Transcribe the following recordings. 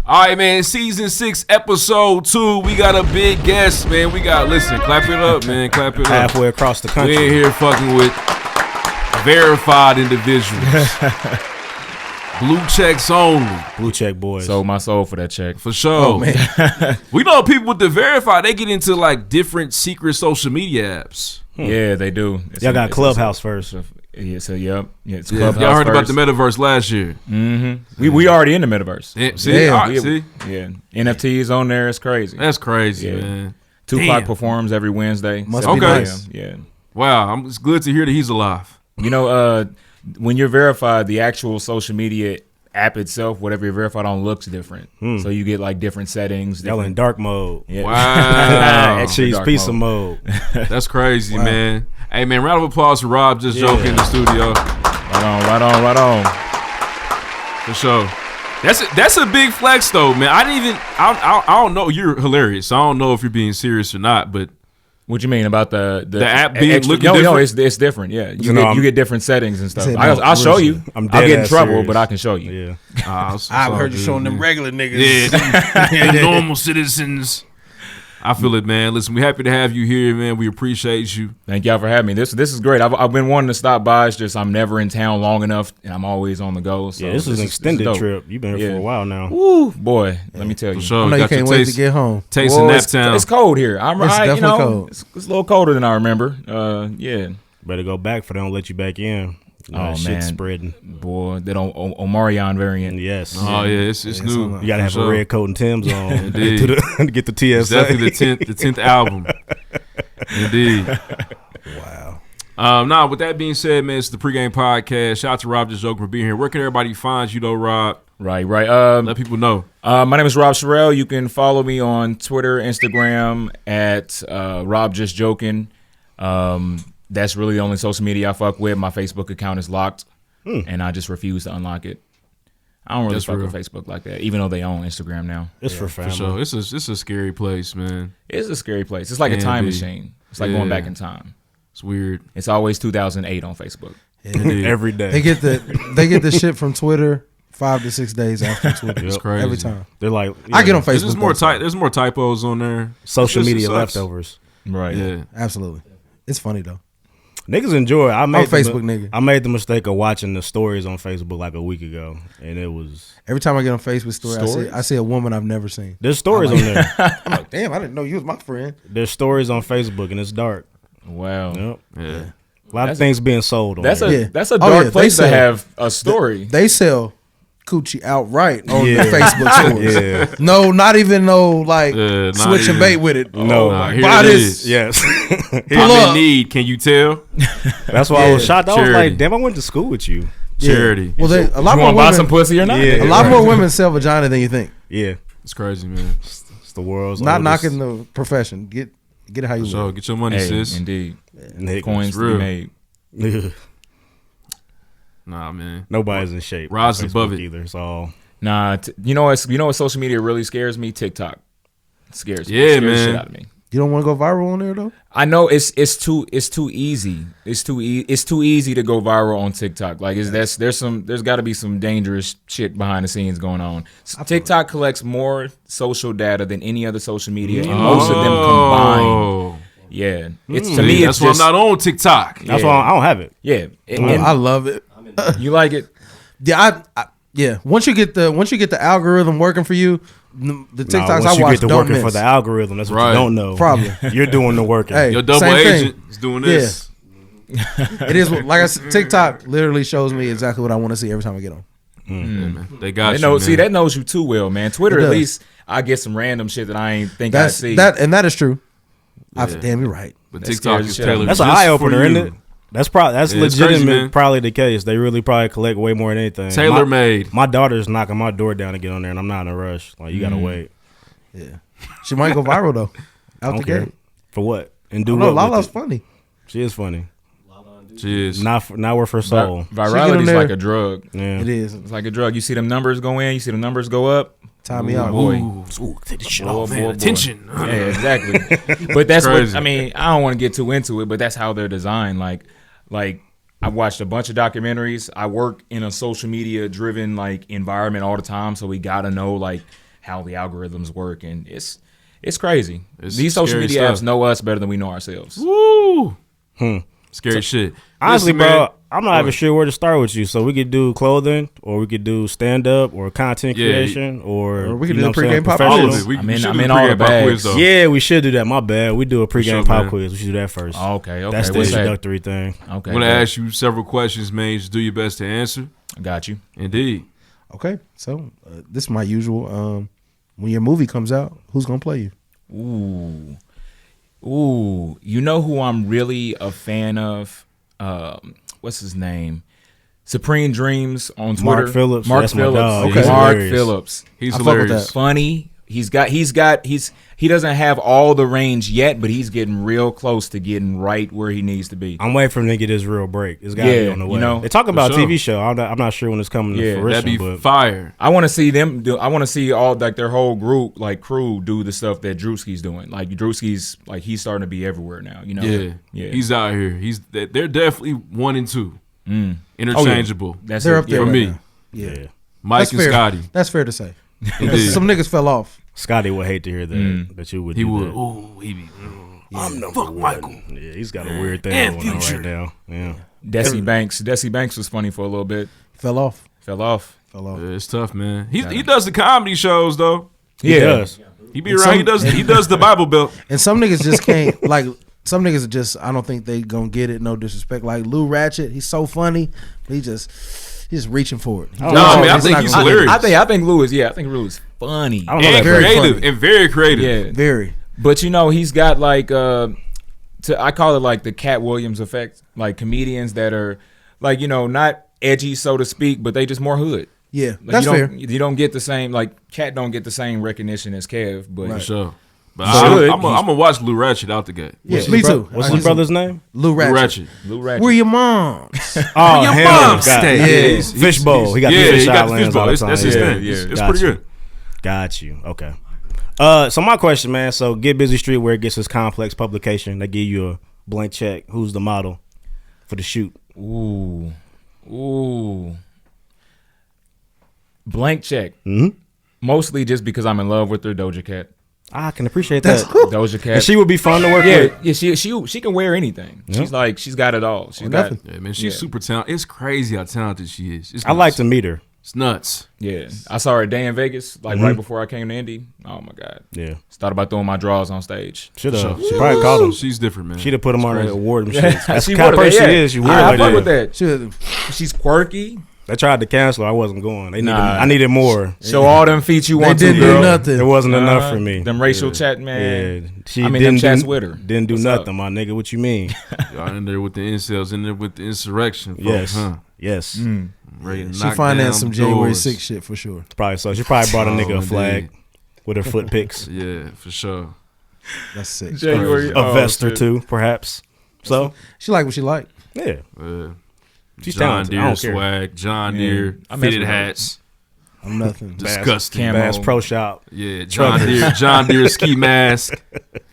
All right, man. Season 6, episode 2. We got a big guest, man. Listen, clap it up, man. Clap it up. Halfway across the country. We ain't here fucking with verified individuals. Blue checks only. Blue check boys. Sold my soul for that check. For sure. Oh, man. We know people with the verified, they get into like different secret social media apps. Yeah, they do. Y'all got Clubhouse first. Yeah, so yep. Yeah, it's Yeah, Clubhouse y'all heard first. about the metaverse last year. Mm-hmm. We already in the metaverse. Yeah, see? All right, see? Yeah. NFTs on there. It's crazy. That's crazy, Yeah. man. Tupac performs every Wednesday. Must be nice. Yeah. Wow, it's good to hear that he's alive. You know, when you're verified, the actual social media app itself, whatever you're verified on, looks different. So you get like different settings. Y'all in dark mode. Yeah. Wow. Cheese dark pizza mode. That's crazy, man. Hey, man, round of applause for Rob just joking in the studio. Right on. For sure. That's a big flex, though, man. I don't know. You're hilarious. I don't know if you're being serious or not, but. What you mean about the app being looking different? different? No, it's different. Yeah, you get different settings and stuff. I'll show you. I'm I'll dead get in ass trouble, serious. but I can show you. Yeah. I've heard you showing them regular niggas. Yeah, them normal citizens. I feel it, man. Listen, we're happy to have you here, man. We appreciate you. Thank y'all for having me. This is great. I've been wanting to stop by. It's just I'm never in town long enough, and I'm always on the go. So Yeah, this is an extended dope. trip. You've been here for a while now. Woo, boy, let me tell you. For sure. I know you Got your can't wait to get home. Taste in Well, Naptown. it's cold here. It's definitely cold. It's a little colder than I remember. Yeah. Better go back for they don't let you back in. Oh, Shit's man. spreading. Boy, that Omarion variant. Yes. Oh, yeah, it's new. You gotta have a red coat and Tim's on Indeed. to get the TSA. It's definitely the 10th album. Indeed. Wow. With that being said, man, it's the PreGame podcast. Shout out to Rob just joking for being here. Where can everybody find you, though, Rob? Right. Let people know. My name is Rob Sherrell. You can follow me on Twitter, Instagram at Rob Just Joking. That's really the only social media I fuck with. My Facebook account is locked, and I just refuse to unlock it. I don't really That's fuck real. with Facebook like that, even though they own Instagram now. It's for family. For sure. It's a scary place, man. It's a scary place. It's like a Can time be. machine. It's like going back in time. It's weird. It's always 2008 on Facebook. Indeed. Every day. They get the shit from Twitter 5 to 6 days after Twitter. It's crazy. Every time. They're like, I get on There's Facebook. there's more typos on there. social It just media sucks. leftovers. Right. Yeah. Absolutely. It's funny though. Niggas enjoy it. I made Facebook nigga. I made the mistake of watching the stories on Facebook like a week ago, and it was Every time I get on Facebook story, I see a woman I've never seen. there's stories on there. I'm like, damn, I didn't know you was my friend. There's stories on Facebook, and it's dark. Wow. Yep. Yeah. A lot of things being sold on That's there. a Yeah. that's a Oh, dark yeah, place they to sell- have a story. They sell coochie outright on Yeah. the Facebook stores. Yeah. No, not even like Not switching even. bait with it. No. Nah, here Buy it this. is. Yes. I'm up. in need. Can you tell? That's why I was shocked. I was Charity. like, damn, I went to school with you. Yeah. Charity. Well, a lot You more want to buy some women. pussy or not? Yeah. A lot more women sell vagina than you think. Yeah. It's crazy, man. It's the world's Not oldest knocking the profession. Get it how you So live. get your money, Hey, sis. indeed. niggas. Coins to be real. made. Nah, man. Nobody's in shape. Rod's on above Facebook it. either. It's all Nah, you know what social media really scares me? TikTok. It scares me. Yeah, It scares the man. shit out of me. You don't want to go viral on there though. I know it's too easy. It's too easy to go viral on TikTok. Like there's got to be some dangerous shit behind the scenes going on. TikTok collects more social data than any other social media, and most of them combined. Oh. Yeah, it's to me. That's It's why I'm just not on TikTok. that's Yeah. why I don't have it. yeah. And I love it. you like it? Yeah, yeah. Once you get the algorithm working for you, the TikToks once I you watch get to don't working miss. for the algorithm, that's what Right. you don't know. Probably. You're doing the working. Hey, Your double same thing. agent is doing this. It is like I said. TikTok literally shows me exactly what I want to see every time I get on. Yeah, man. They got They you, know. man. See, that knows you too well, man. Twitter, It at does. least I get some random shit that I ain't think I That's see. that is true. Yeah. Damn, you're right. But That TikTok scares is the shit out of me. tailored That's an just eye opener, for isn't you. it? That's probably Yeah, it's legitimate. crazy, man. Probably the case. They really probably collect way more than anything. Tailor made. My daughter's knocking my door down to get on there, and I'm not in a rush. Like you gotta wait. Yeah, she might go viral though. I Out don't the care gate. for what and do No, what. Lala's with it. funny. She is funny. Cheers. Not worth her soul. Virality is there. like a drug. Yeah. It is. It's like a drug. You see them numbers go in. You see the numbers go up. Tie me Ooh, out. boy. Ooh, take this shit Boy, off, boy, man. boy. Attention. Yeah, exactly. But that's what crazy. I mean. I don't want to get too into it, but that's how they're designed. Like I watched a bunch of documentaries. I work in a social media driven like environment all the time, so we gotta know like how the algorithms work, and it's crazy. It's These social scary media stuff. apps know us better than we know ourselves. Woo. Scary shit. Honestly, Listen, bro, man. I'm not even sure where to start with you. So we could do clothing, or we could do stand up, or content creation, or we could you do know the what I'm saying, pregame pop professional. All of it. We I'm in- should I'm do in the all the pregame pop bags. quiz, though. Yeah, we should do that. My bad. We do a pregame sure, pop man. quiz. We should do that first. Okay. That's the What's that? introductory thing. Okay. I'm gonna ask you several questions, man. Just do your best to answer. I got you. Indeed. Okay, so this is my usual. When your movie comes out, who's gonna play you? Ooh. You know who I'm really a fan of? What's his name? Supreme Dreams on Twitter. Mark Phillips. Mark That's my Phillips. dog. Okay. He's Mark hilarious. Phillips. He's I fuck with hilarious. that. Funny. He doesn't have all the range yet, but he's getting real close to getting right where he needs to be. I'm waiting for him to get his real break. It's got to be Yeah, on the you way. know, they talk about for sure. TV show. I'm not sure when it's coming Yeah, to fruition. That'd be but fire. I want to see them do. I want to see all like their whole group, like crew, do the stuff that Drewski's doing. Like Drewski's, like he's starting to be everywhere now. You know, Yeah. He's out here. They're definitely 1 and 2. Interchangeable. That's They're it. up there For right me. now. Yeah, Mike that's and fair. Scotty. That's fair to say. Indeed. Some niggas fell off. Scotty would hate to hear that. That you would. He do would. that. Ooh, he be. I'm number fuck one. Michael. Yeah, he's got a weird thing And going on Future. right now. Yeah. Desi Banks was funny for a little bit. Fell off. Fell off. Yeah, it's tough, man. He does the comedy shows though. He does. He be around. He does the Bible Belt. And some niggas just can't like. Some niggas are just. I don't think they gonna get it. No disrespect. Like Lou Ratchet, he's so funny. But he's just reaching for it. No, I mean I think he's hilarious. I think Lou is. Yeah, I think Lou is funny. I don't know and that very creative funny. and very creative. Yeah, Very. but you know he's got like I call it like the Cat Williams effect. Like comedians that are like not edgy so to speak, but they just more hood. Yeah, Like, that's you fair. You don't get the same Cat don't get the same recognition as Kev, but For sure. But Should. I'm gonna watch Lou Ratchet out the gate. Yeah, me too. What's his brother's name? Lou Lou Ratchet. Ratchet. Lou Ratchet. Where your moms? Oh, Your him. mom Got stay. it. Yeah, Fishbowl. He got the yeah, fish he got the islands fishbowl. all the That's time. his Yeah, thing. yeah. It's Got pretty you. good. Got you. Okay. So my question, man. So Get Busy Streetwear gets this complex publication. They give you a blank check. Who's the model for the shoot? Ooh. Blank check. Mm-hmm. Mostly just because I'm in love with her, Doja Cat. I can appreciate that. Doja Cat. And she would be fun to work with. yeah, she can wear anything. She's got it all. She's got nothing. Yeah, man, she's super talented. It's crazy how talented she is. It's I like nuts. to meet her. It's nuts. Yeah. I saw her a day in Vegas, right before I came to Indy. Oh my God. Yeah. Just thought about throwing my draws on stage. Should have. Sure. She probably called him. She's different, man. She'd have put him on crazy. the award and shit. That's She the kind of would've, person yeah. she is. She weird I like fuck that. with that. Should She's quirky. They tried to cancel her. I wasn't going. They needed, Nah. I needed more. Show all them feet you they want to, didn't girl. do nothing. It wasn't enough for me. Them racial chat, man. Yeah, she I mean, didn't them chats do, with her. Didn't do What's nothing, up? my nigga. What you mean? Y'all in there with the incels, in there with the insurrection. Folks, Yes, Huh? yes. Ready to She knock financed down some January doors. 6th shit for sure. Probably so. She probably brought a nigga Oh, a flag indeed. with her foot pics, Yeah, for sure. That's sick. January. a vest or two, perhaps. So She like what she like. yeah, she's John talented. I Deere don't care. swag, John Yeah. Deere I mess fitted with her. hats. I'm nothing. Disgusting. Camo. Bass Pro Shop. Yeah, John Deere ski mask.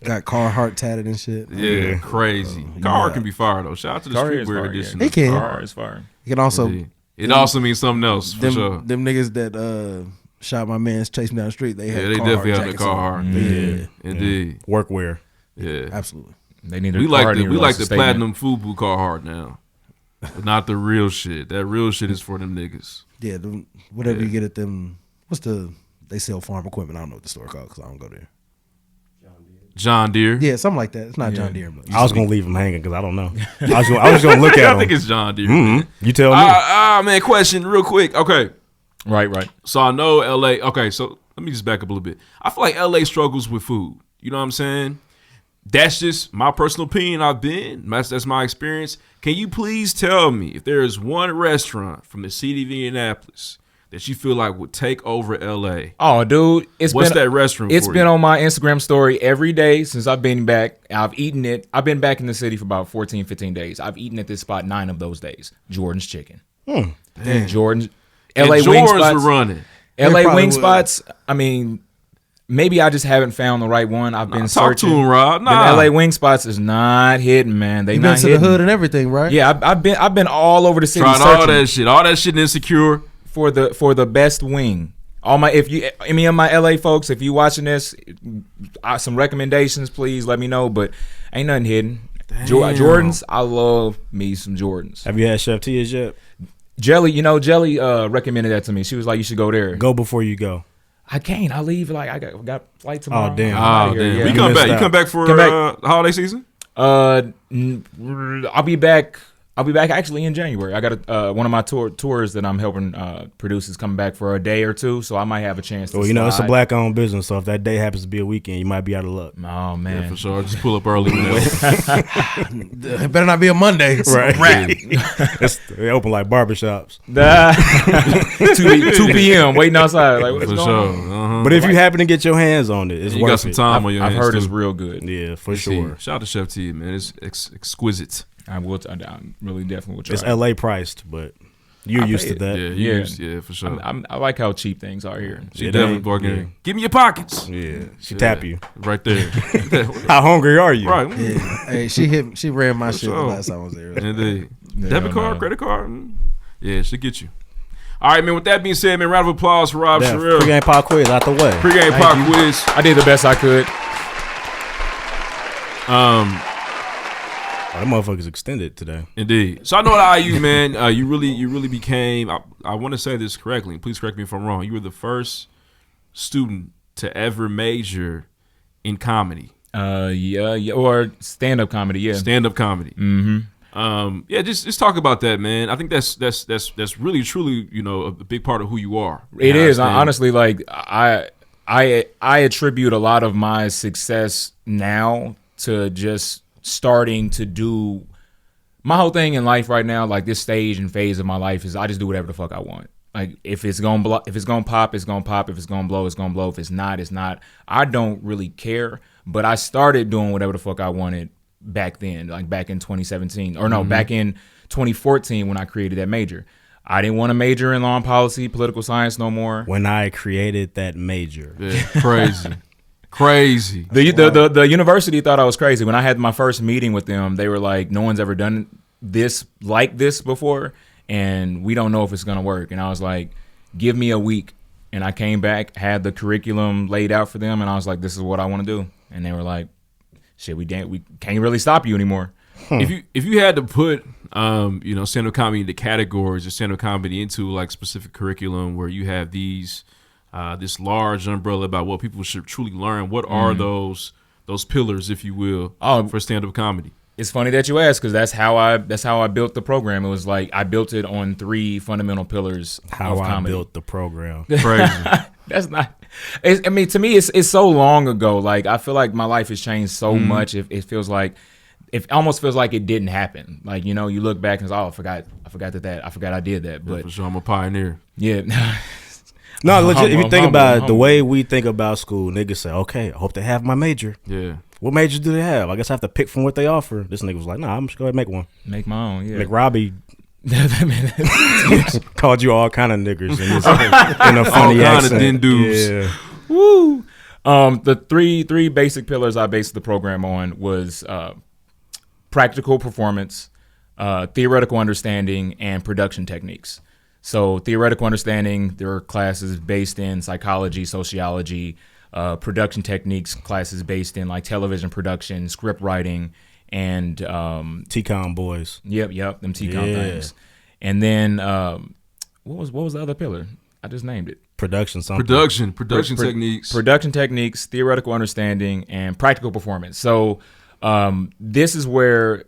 Got Carhartt tatted and shit. Yeah, crazy. Car can be fired though. Shout out to the Car is streetwear fire, edition. He can. Car is fire. You can also Indeed. It also means something else for them sure. them niggas that shot my man's chasing down the street. They had Yeah, they Carhartt definitely have the jackets on. Carhartt. Yeah, Indeed. Workwear. Yeah. absolutely. They need We like the platinum FUBU Carhartt now. But not the real shit. That real shit is for them niggas. Yeah, whatever you get at them. They sell farm equipment. I don't know what the store called because I don't go there. John Deere. Yeah, something like that. It's not John Deere, but I was gonna leave him hanging because I don't know. I was just gonna look at I him. think it's John Deere. man. You tell me. Man, question real quick. Okay. Right. So I know LA. Okay, so let me just back up a little bit. I feel like LA struggles with food. You know what I'm saying? That's just my personal opinion. That's my experience. Can you please tell me if there is one restaurant from the city of Indianapolis that you feel like would take over LA? Oh, dude, What's that restaurant It's for been you? on my Instagram story every day since I've been back. I've eaten it. I've been back in the city for about 14, 15 days. I've eaten at this spot 9 of those days. Jordan's Chicken. Jordan's. LA And wing Jordans spots. were running. LA probably wing would. spots. I mean, maybe I just haven't found the right one. I've been Talk searching. to him, Rob. Them Nah. LA wing spots is not hitting, man. They you been not to hitting. the hood and everything, right? Yeah, I've been all over the city Tried searching all that shit. All that shit insecure. for the best wing. Any of my LA folks, if you watching this, some recommendations, please let me know. But ain't nothing hidden. Jordans, I love me some Jordans. Have you had Chef Tia's yet? Jelly, recommended that to me. She was like, you should go there. Go before you go. I can't. I leave like I got flight tomorrow. Oh damn! Yeah. We come back. You come back for holiday season? I'll be back. I'll be back actually in January. I got one of my tours that I'm helping produce is coming back for a day or two, so I might have a chance to Well, it's a black-owned business, so if that day happens to be a weekend, you might be out of luck. Oh, man. Yeah, for sure. Just pull up early. It better not be a Monday. Right. They open like barbershops. 2 p.m. waiting outside. Like, what's For going sure. on? But if you happen to get your hands on it, it's You worth got some it. time on your I've hands, heard it's too. real good. Yeah, for sure. Shout out to Chef T, man. It's exquisite. I really definitely will try. It's LA priced, but you're used to that. Yeah, for sure. I like how cheap things are here. She It definitely ain't- bargaining. yeah. Give me your pockets. Yeah, she tap you. Right there. How hungry are you? Right. Hey, she ran my shit the sure. last time I was there. Indeed. Yeah, Debit card, no. credit card. Yeah, she'll get you. All right, man. With that being said, man, round of applause for Rob Damn, Sherrell. Pre-game pop quiz out the way. Pre-game pop quiz. I did the best I could. Oh, that motherfucker's extended today. Indeed. So I know at IU, man, you really became. I want to say this correctly. Please correct me if I'm wrong. You were the first student to ever major in comedy. Yeah, or stand-up comedy. Yeah, Stand-up comedy. Mm-hmm. Yeah, just talk about that, man. I think that's really truly, a big part of who you are. It is. I Honestly, like I attribute a lot of my success now to just starting to do my whole thing in life right now. Like this stage and phase of my life is I just do whatever the fuck I want. Like if it's gonna pop, it's gonna pop. If it's gonna blow, it's gonna blow. If it's not, it's not. I don't really care. But I started doing whatever the fuck I wanted back then, like back in 2017, or no, back in 2014 when I created that major. I didn't want to major in law and policy, political science no more. When I created that major. Yeah, crazy. The university thought I was crazy. When I had my first meeting with them, they were like, no one's ever done this like this before, and we don't know if it's going to work. And I was like, give me a week. And I came back, had the curriculum laid out for them, and I was like, this is what I want to do. And they were like, shit, we can't really stop you anymore. If you had to put stand-up comedy into categories or stand-up comedy into like specific curriculum where you have these this large umbrella about what people should truly learn, what are those pillars, if you will, for stand-up comedy? It's funny that you asked because that's how I built the program. It was like I built it on 3 fundamental pillars of comedy. How I built the program. Crazy. That's not. To me, it's so long ago. Like I feel like my life has changed so much. It feels like it almost feels like it didn't happen. Like you look back and say, "Oh, I forgot I did that." But For sure, I'm a pioneer. yeah, No, legit. If you think about it, the humble. way we think about school, niggas say, "Okay, I hope they have my major." Yeah. What majors do they have? I guess I have to pick from what they offer. This nigga was like, "Nah, I'm just gonna make one." make my own. Yeah, McRobbie called you all kind of niggers in a funny kinda accent. din dudes. Yeah. Woo. The three basic pillars I based the program on was practical performance, theoretical understanding, and production techniques. So theoretical understanding, there are classes based in psychology, sociology, production techniques, classes based in like television production, script writing, and T-Con boys. Yep, them T-Com Yeah. things. And then what was the other pillar? I just named it. Production something. Production techniques. Production techniques, theoretical understanding, and practical performance. So this is where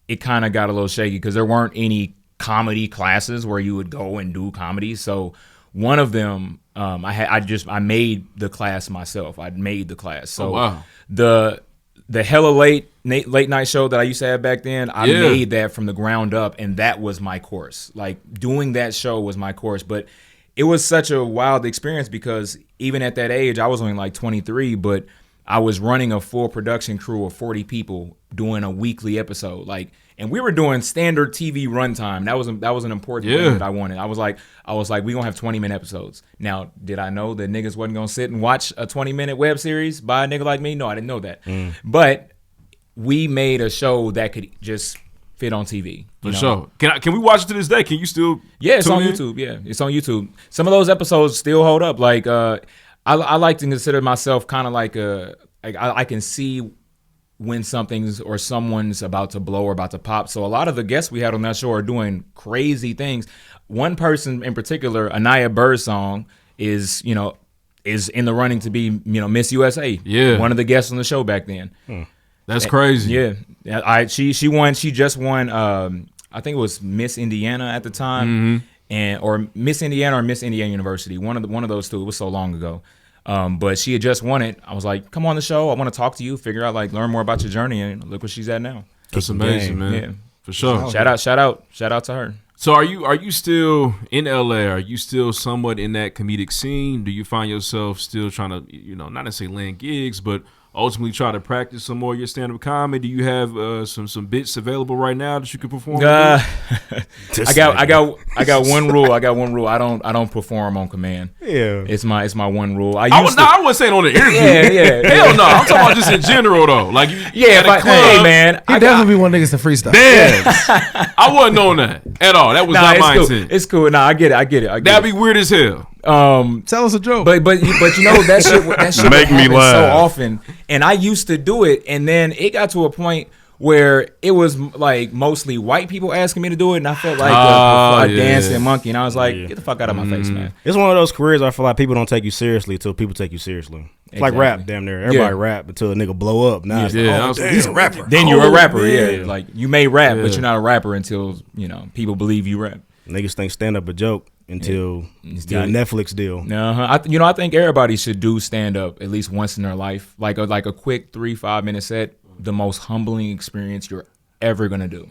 it kind of got a little shaky because there weren't any comedy classes where you would go and do comedy. So one of them, I made the class myself. I made the class. So wow. the hella late night show that I used to have back then, I Yeah. made that from the ground up, and that was my course. Like doing that show was my course, but it was such a wild experience because even at that age, I was only like 23, but I was running a full production crew of 40 people doing a weekly episode. Like, and we were doing standard TV runtime. That was an important thing that I wanted. I was like, we gonna have 20-minute episodes. Now, did I know that niggas wasn't gonna sit and watch a 20-minute web series by a nigga like me? No, I didn't know that. But we made a show that could just fit on TV. For sure. Can we watch it to this day? Can you still? Yeah, it's on tune in? YouTube. Yeah, it's on YouTube. Some of those episodes still hold up. Like I like to consider myself kind of like I can see when something's or someone's about to blow or about to pop. So a lot of the guests we had on that show are doing crazy things. One person in particular, Anaya Birdsong, is in the running to be Miss USA. Yeah, one of the guests on the show back then. That's crazy. Yeah, she won. She just won. I think it was Miss Indiana at the time, or Miss Indiana or Miss Indiana University. One of those two. It was so long ago. But she had just won it. I was like, come on the show. I want to talk to you, figure out, learn more about your journey, and look where she's at now. That's amazing, man. Yeah, for sure. Shout out to her. So are you still in LA? Are you still somewhat in that comedic scene? Do you find yourself still trying to, not necessarily land gigs, but ultimately try to practice some more of your stand-up comedy? Do you have some bits available right now that you can perform? I got one rule. I don't perform on command. Yeah, it's my one rule. I wasn't saying on the interview. Yeah. Hell no. I'm talking about just in general though. Like hey man, he definitely be one niggas to freestyle. Damn, I wasn't on that at all. That was not my intent. It's cool. Nah, I get it. That'd be weird as hell. Tell us a joke. But that shit make me laugh so often, and I used to do it, and then it got to a point where it was like mostly white people asking me to do it, and I felt like a dancing monkey, and I was like, get the fuck out of my face, man. It's one of those careers I feel like people don't take you seriously until people take you seriously. It's like rap, damn near. Everybody rap until a nigga blow up. Now he's a rapper. Then you're a rapper, Like you may rap, but you're not a rapper until people believe you rap. Niggas think stand up a joke until you got a Netflix deal. I think everybody should do stand up at least once in their life, like a quick 3-5 minute set. The most humbling experience you're ever gonna do.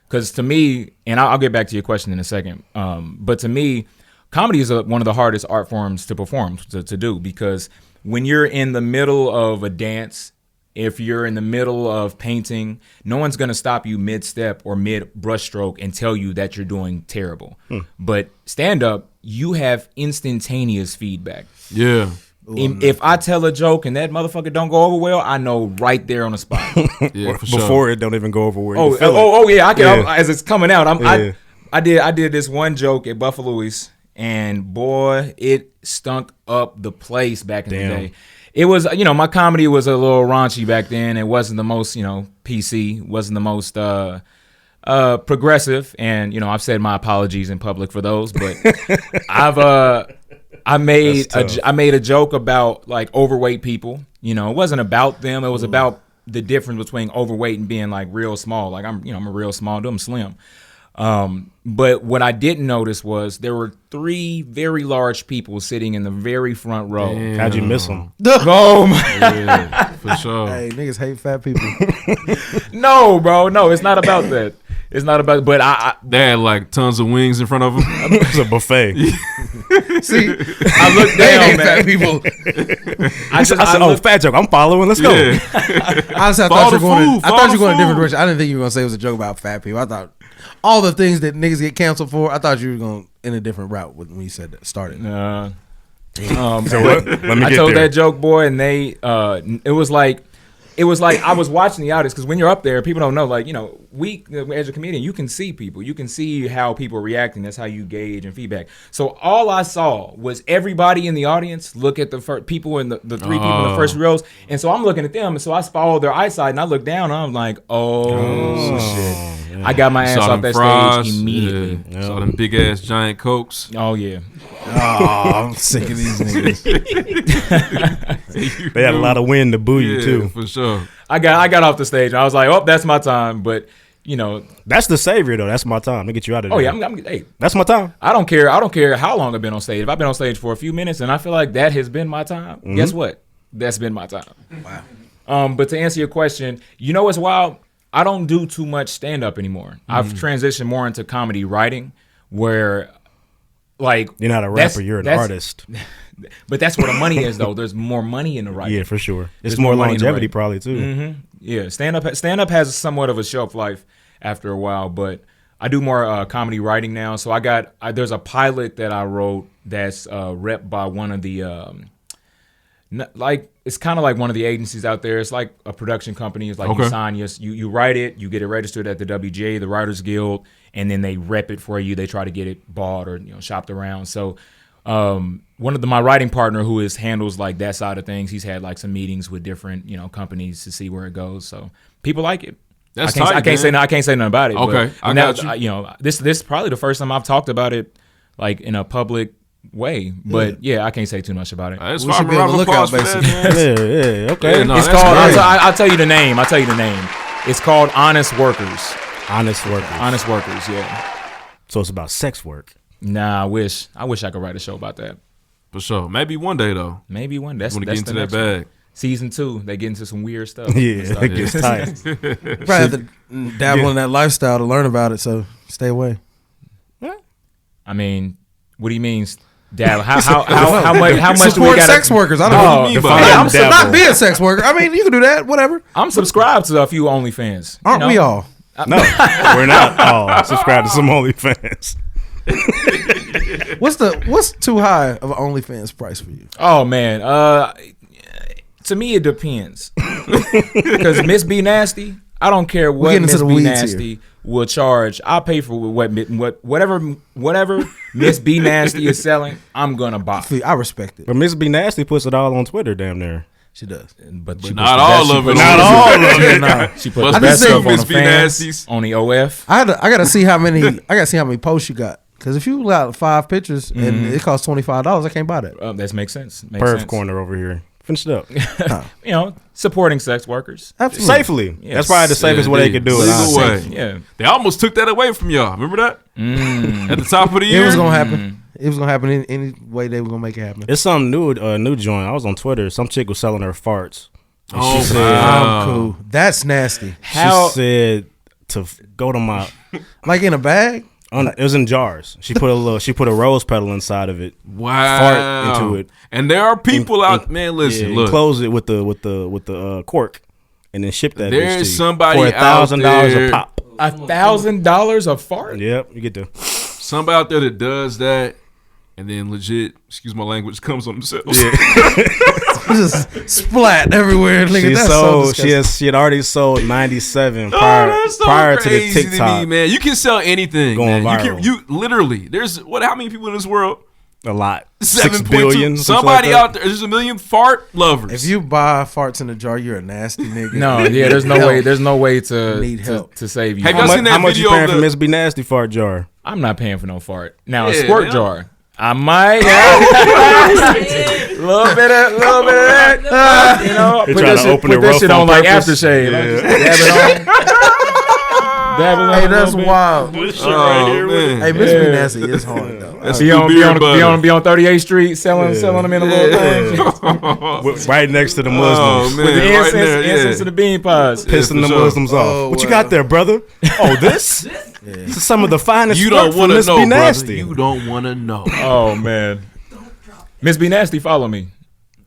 Because to me, and I'll get back to your question in a second, but to me, comedy is one of the hardest art forms to perform, to do, because when you're in the middle of a dance, if you're in the middle of painting, no one's going to stop you mid-step or mid-brushstroke and tell you that you're doing terrible. But stand-up, you have instantaneous feedback. Yeah. If I tell a joke and that motherfucker don't go over well, I know right there on the spot. Yeah, for Before sure. it don't even go over well. I can. As it's coming out, I did this one joke at Buffalo's, and boy, it stunk up the place back in the day. It was, my comedy was a little raunchy back then. It wasn't the most, PC, wasn't the most progressive, and I've said my apologies in public for those, but I made a joke about like overweight people. It wasn't about them. It was about the difference between overweight and being like real small. Like I'm a real small dude. I'm slim. But what I didn't notice was there were 3 very large people sitting in the very front row. Damn. How'd you miss them? Oh my! Yeah, for sure. Hey, niggas hate fat people. No, bro. No, it's not about that. It's not about. But they had like tons of wings in front of them. It's a buffet. See, I looked down, man. Fat people. I said, fat joke. I'm following. Let's go. Honestly, I thought you were going a different direction. I didn't think you were going to say it was a joke about fat people. I thought all the things that niggas get canceled for, I thought you were going in a different route when you said that started. So let me I get told there. that joke, boy, and they it was like I was watching the audience, because when you're up there, people don't know. Like, we as a comedian, you can see people, you can see how people are reacting. That's how you gauge and feedback. So all I saw was everybody in the audience look at the first people in the 3 people in the first rows, and so I'm looking at them, and so I followed their eyesight, and I looked down, and I'm like, oh shit. I got my ass off that stage immediately. Yeah. Saw them big ass giant cokes. Oh yeah. Oh, I'm sick of these niggas. They had a lot of wind to boo you too. For sure. I got off the stage and I was like, oh, that's my time. But that's the savior though. That's my time to get you out of there. Oh yeah, hey, that's my time. I don't care how long I've been on stage. If I've been on stage for a few minutes and I feel like that has been my time, guess what? That's been my time. Wow. But to answer your question, what's wild? I don't do too much stand-up anymore. I've transitioned more into comedy writing, where, like, you're not a rapper, you're an artist. But that's where the money is, though. There's more money in the writing. Yeah, for sure. There's more longevity probably, too. Mm-hmm. Yeah, stand-up has somewhat of a shelf life after a while, but I do more comedy writing now. So there's a pilot that I wrote that's rep by one of the Like it's kind of like one of the agencies out there. It's like a production company. It's like you sign you write it, you get it registered at the WGA, the Writers Guild, and then they rep it for you. They try to get it bought or shopped around. So one of my writing partner who handles like that side of things, he's had like some meetings with different companies to see where it goes. So people like it. I can't say nothing about it. Okay, I got you. This is probably the first time I've talked about it like in a public way, but I can't say too much about it. We should be on the lookout, basically. Okay. Yeah, no, it's called. I'll tell you the name. It's called Honest Workers. Honest Workers. Honest Workers. Yeah. So it's about sex work. Nah, I wish I could write a show about that. For sure. Maybe one day though. Maybe one. That's want to get into that bag. Season 2, they get into some weird stuff. Yeah, it gets tight. Probably have to dabble in that lifestyle to learn about it. So stay away. Yeah. I mean, what do you mean? How much support do we gotta, sex workers? I don't know. I'm not being a sex worker. I mean, you can do that. Whatever. I'm subscribed to a few OnlyFans. Aren't we all? No, we're not all subscribed to some OnlyFans. What's too high of an OnlyFans price for you? Oh man, to me it depends. Because Miss B Nasty, I don't care what Miss B Nasty will charge. I'll pay for whatever Miss B Nasty is selling. I'm gonna buy. I respect it. But Miss B Nasty puts it all on Twitter, damn near. She does, but not all of it. Not all of it. She puts the best stuff on the fans, on the OF. I gotta see how many posts you got. Because if you got 5 pictures and it costs $25, I can't buy that. That makes sense. Perf corner over here. Finish it up. Supporting sex workers. Absolutely. Safely. Yes. That's probably the safest way they could do it. Legal way. Yeah. They almost took that away from y'all. Remember that? At the top of the year? It was going to happen. It was going to happen any way they were going to make it happen. It's some new joint. I was on Twitter. Some chick was selling her farts. Oh, she said, I'm cool. That's nasty. She said to go to my... Like in a bag? It was in jars. She put a rose petal inside of it. Wow. Fart into it. And there are people out, man. Listen, look. Close it with the cork, and then ship that. There's somebody for $1,000 a pop. $1,000 a fart. Yep, you get to. Somebody out there that does that, and then legit, excuse my language, comes on themselves. Yeah. Just splat everywhere. She had already sold 97 prior to the TikTok. To me, man. You can sell anything. Going man. viral. You literally. There's how many people in this world? A lot. 7 6 billion. Somebody like out there. There's a million fart lovers. If you buy farts in a jar, you're a nasty nigga. No, yeah. There's no way. There's no way to need help to save you. Have y'all seen that how much video you paying for Miss B Nasty fart jar? I'm not paying for no fart. Now a squirt jar. I might little bit of that. Put this shit on like aftershave. Dab it on. Hey, that's wild. This shit right here, man. Hey, Miss B Nasty is hard though. Be on 38th Street selling them in a little thing. Right next to the Muslims. With the incense and the bean pies. Pissing the Muslims off. What you got there, brother? Oh, this? This is some of the finest. You don't want to know, Nasty. brother. You don't want to know. Oh man, Miss B Nasty, follow me.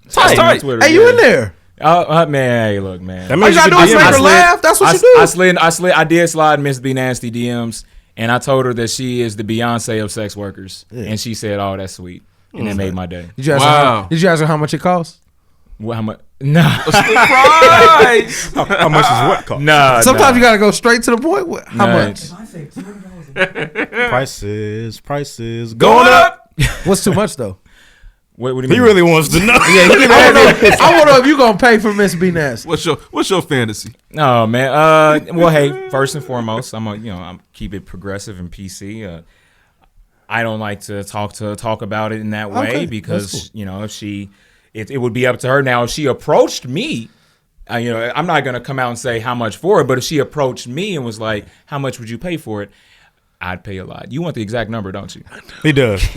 Tight. Twitter, hey, you in there? Man, hey, look, man. That means you gotta do is make her laugh. That's what you do. I did slide Miss B Nasty DMs, and I told her that she is the Beyonce of sex workers, and she said, "Oh, that's sweet," and it made my day. Did you ask her how much it costs? How much? Nah. Surprise! How much is what cost? Nah. Sometimes you gotta go straight to the point. How much? Prices going up. What's too much though? What do you mean? He really wants to know. I want to know if you gonna pay for Miss B Nasty. What's your fantasy? Oh man. Well, hey, first and foremost, I'm keep it progressive and PC. I don't like to talk about it in that way because cool. If it would be up to her. Now, if she approached me, I'm not gonna come out and say how much for it. But if she approached me and was like, "How much would you pay for it?" I'd pay a lot. You want the exact number, don't you? He does.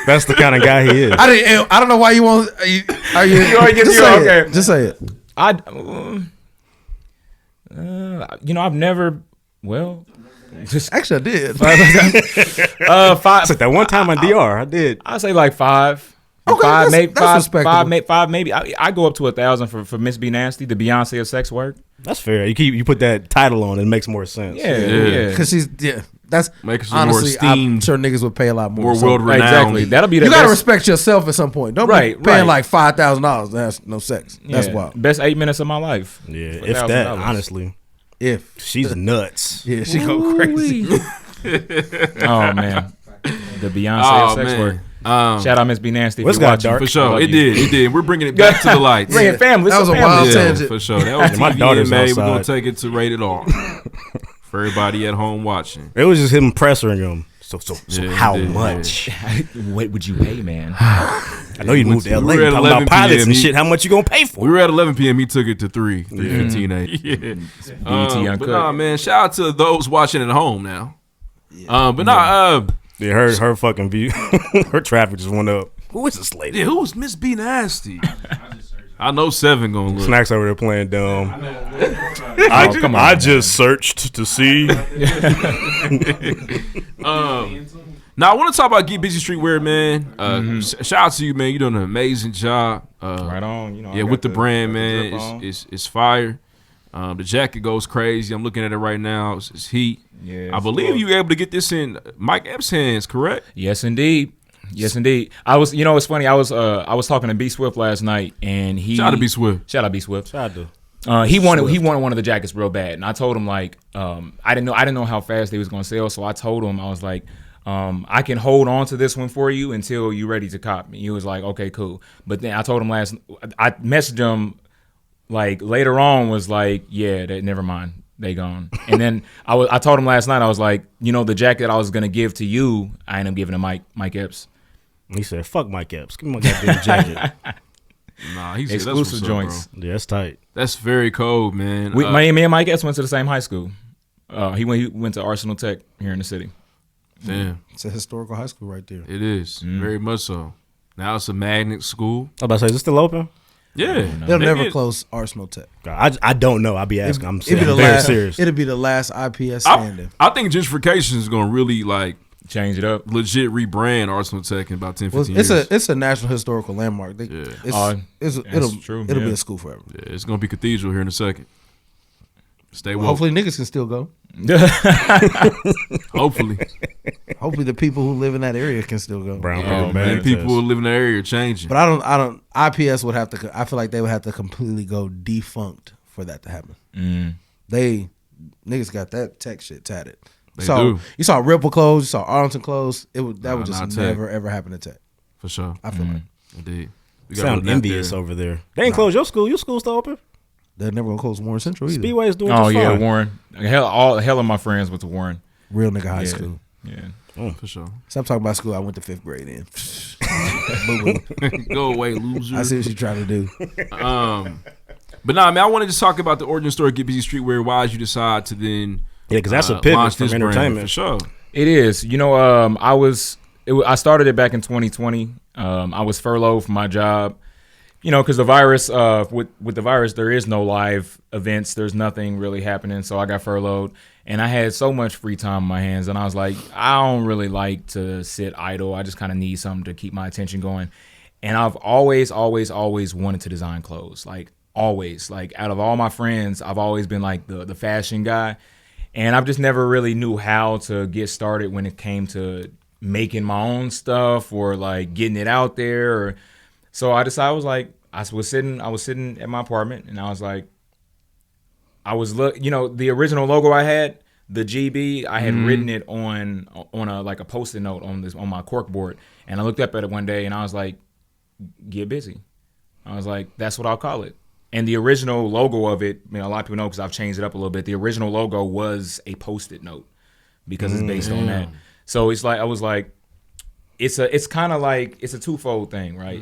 That's the kind of guy he is. I don't know why you want. Just say it. I've never. Well, actually, I did. 5. It's like that one time on DR, I did. I'd say like 5. Okay, that's respectable. 5 maybe. I go up to 1,000 for Miss B Nasty, the Beyonce of sex work. That's fair. You put that title on, it makes more sense. Yeah. Because That's Make us honestly, more I'm esteemed, sure niggas would pay a lot more. more So world renowned. Exactly. That'll be the you gotta best, respect yourself at some point. Don't Right, be paying right. like $5,000. That's no sex. That's yeah, wild. best 8 minutes of my life. Yeah, For if that, $1,000. honestly. If She's nuts. yeah, she go crazy. Oh man, the Beyonce Oh, of sex man. work. Shout out Miss B Nasty. If What's you're got watching. dark? For I sure. love It you. did. We're bringing it back to the lights. Bring it, family. That was a family. wild Yeah, tangent. for sure. That was My daughter's TVMA. We're gonna outside. take it to rated R for everybody at home watching. It was just him pressuring him. So Yeah, how it did, much? What would you pay, man? I know you moved to We LA. were at Talking 11 about pilots PM. and shit. How much you gonna pay for? We were at 11 p.m. He took it to 3:15 a.m. Yeah. BET But Uncut. nah, man. Shout out to those watching at home now. But nah, Yeah, her fucking view, her traffic just went up. Who is this lady? yeah, who was Miss B Nasty? I know Seven gonna look. Snacks over there playing dumb. Oh, come on, I man. just searched to see. Now I want to talk about Get Busy Streetwear, man. Shout out to you, man. You doing an amazing job. Right on. You know. I Yeah, got with the brand, got the man. drip on. It's fire. The jacket goes crazy. I'm looking at it right now. It's heat. Yeah, I it's believe cool. you were able to get this in Mike Epps' hands, correct? Yes, indeed. Yes, indeed. I was. You know, it's funny. I was talking to B Swift last night, and he Shout out to B Swift. Shout out B Swift. I do. He wanted one of the jackets real bad, and I told him like I didn't know how fast they was gonna sell, so I told him I was like, I can hold on to this one for you until you're ready to cop me. He was like, okay, cool. But then I told him I messaged him like later on, was like, yeah, never mind, they gone. And then I told him last night, I was like, you know, the jacket I was gonna give to you, I ended up giving to Mike Epps. He said, "Fuck Mike Epps. Give me my goddamn jacket." Nah, he's Exclusive joints. Yeah, that's tight. That's very cold, man. Me and Mike Epps went to the same high school. He went to Arsenal Tech here in the city. Damn, It's a historical high school right there. it is very much so. Now it's a magnet school. I was about to say, is it still open? Yeah, They'll They never get- close Arsenal Tech. I don't know. I'll be asking. I'm It'd be the very last. serious. It'll be the last IPS standing. I think gentrification is gonna really like Change it up. legit rebrand Arsenal Tech in about 10, Well, 15 it's years. a national historical landmark. Yeah. It'll true, it'll be yeah. a school forever. Yeah, it's gonna be cathedral here in a second. Stay woke. Hopefully niggas can still go. Hopefully. Hopefully the people who live in that area can still go. Brown Oh, paper man, bag people test. who live in the area are changing. But I don't. IPS would have to. I feel like they would have to completely go defunct for that to happen. They niggas got that tech shit tatted. They So do. you saw Ripple close, you saw Arlington close. That would Nah, just not Tech. never ever happen to tech. For sure. I feel like Indeed. We Sound Nat envious there. over there. They ain't close your school. Your school's still open. they're never gonna close Warren Central either. Speedway's doing Oh just yeah, fine. Warren. Hell of my friends went to Warren. Real nigga high Yeah. school. Yeah. For sure. Stop talking about school. I went to 5th grade in. Boo-boo. Go away, loser. I see what you trying to do. But nah, man, I want to just talk about the origin story of Get Busy Streetwear. Why did you decide to then Yeah, because that's a pivot launch from this brand? entertainment. For sure. It is. You know, I started it back in 2020. I was furloughed from my job. You know, because the virus, with the virus, there is no live events. There's nothing really happening. So I got furloughed, and I had so much free time on my hands, and I was like, I don't really like to sit idle. I just kind of need something to keep my attention going. And I've always wanted to design clothes. Like always. Like out of all my friends, I've always been like the fashion guy. And I've just never really knew how to get started when it came to making my own stuff or like getting it out there. Or so I decided, I was sitting at my apartment, and I was like, the original logo I had, the GB, I had written it on a Post-it note on my cork board, and I looked up at it one day, and I was like, Get Busy. I was like, that's what I'll call it. And the original logo of it, a lot of people know because I've changed it up a little bit. The original logo was a Post-it note because it's based on that. So it's like I was like, it's kind of like it's a twofold thing, right?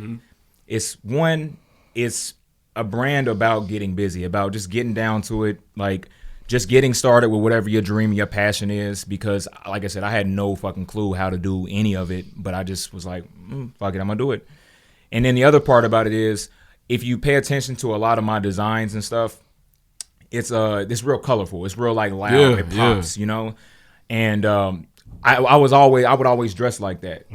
It's one, it's a brand about getting busy, about just getting down to it, like just getting started with whatever your dream, your passion is. Because, like I said, I had no fucking clue how to do any of it, but I just was like, fuck it, I'm gonna do it. And then the other part about it is, if you pay attention to a lot of my designs and stuff, it's real colorful. It's real like loud. Yeah, it pops, you know. And I would always dress like that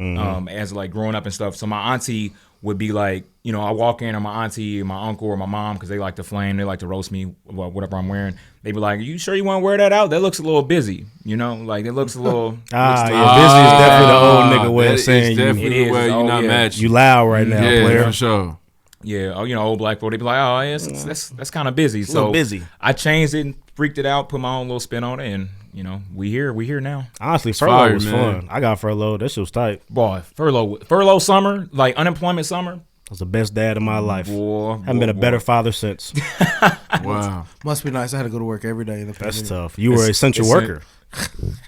as like growing up and stuff. So my auntie would be like, I walk in, or my auntie, or my uncle, or my mom, because they like to flame, they like to roast me, whatever I'm wearing. They be like, "You sure you want to wear that out? That looks a little busy." Like it looks a little. Busy is definitely the old nigga way of saying definitely where you're not matching. You loud right now, player. For sure. Yeah, old black folk, they be like, "Oh, yeah, that's kind of busy." So busy. I changed it and freaked it out, put my own little spin on it, and we here now. Honestly, furlough was fun. I got furloughed. That shit was tight. Boy, furlough summer, like unemployment summer. I was the best dad of my life. Haven't been a better father since. Wow. Must be nice. I had to go to work every day in the That's pandemic. tough. You were an essential worker.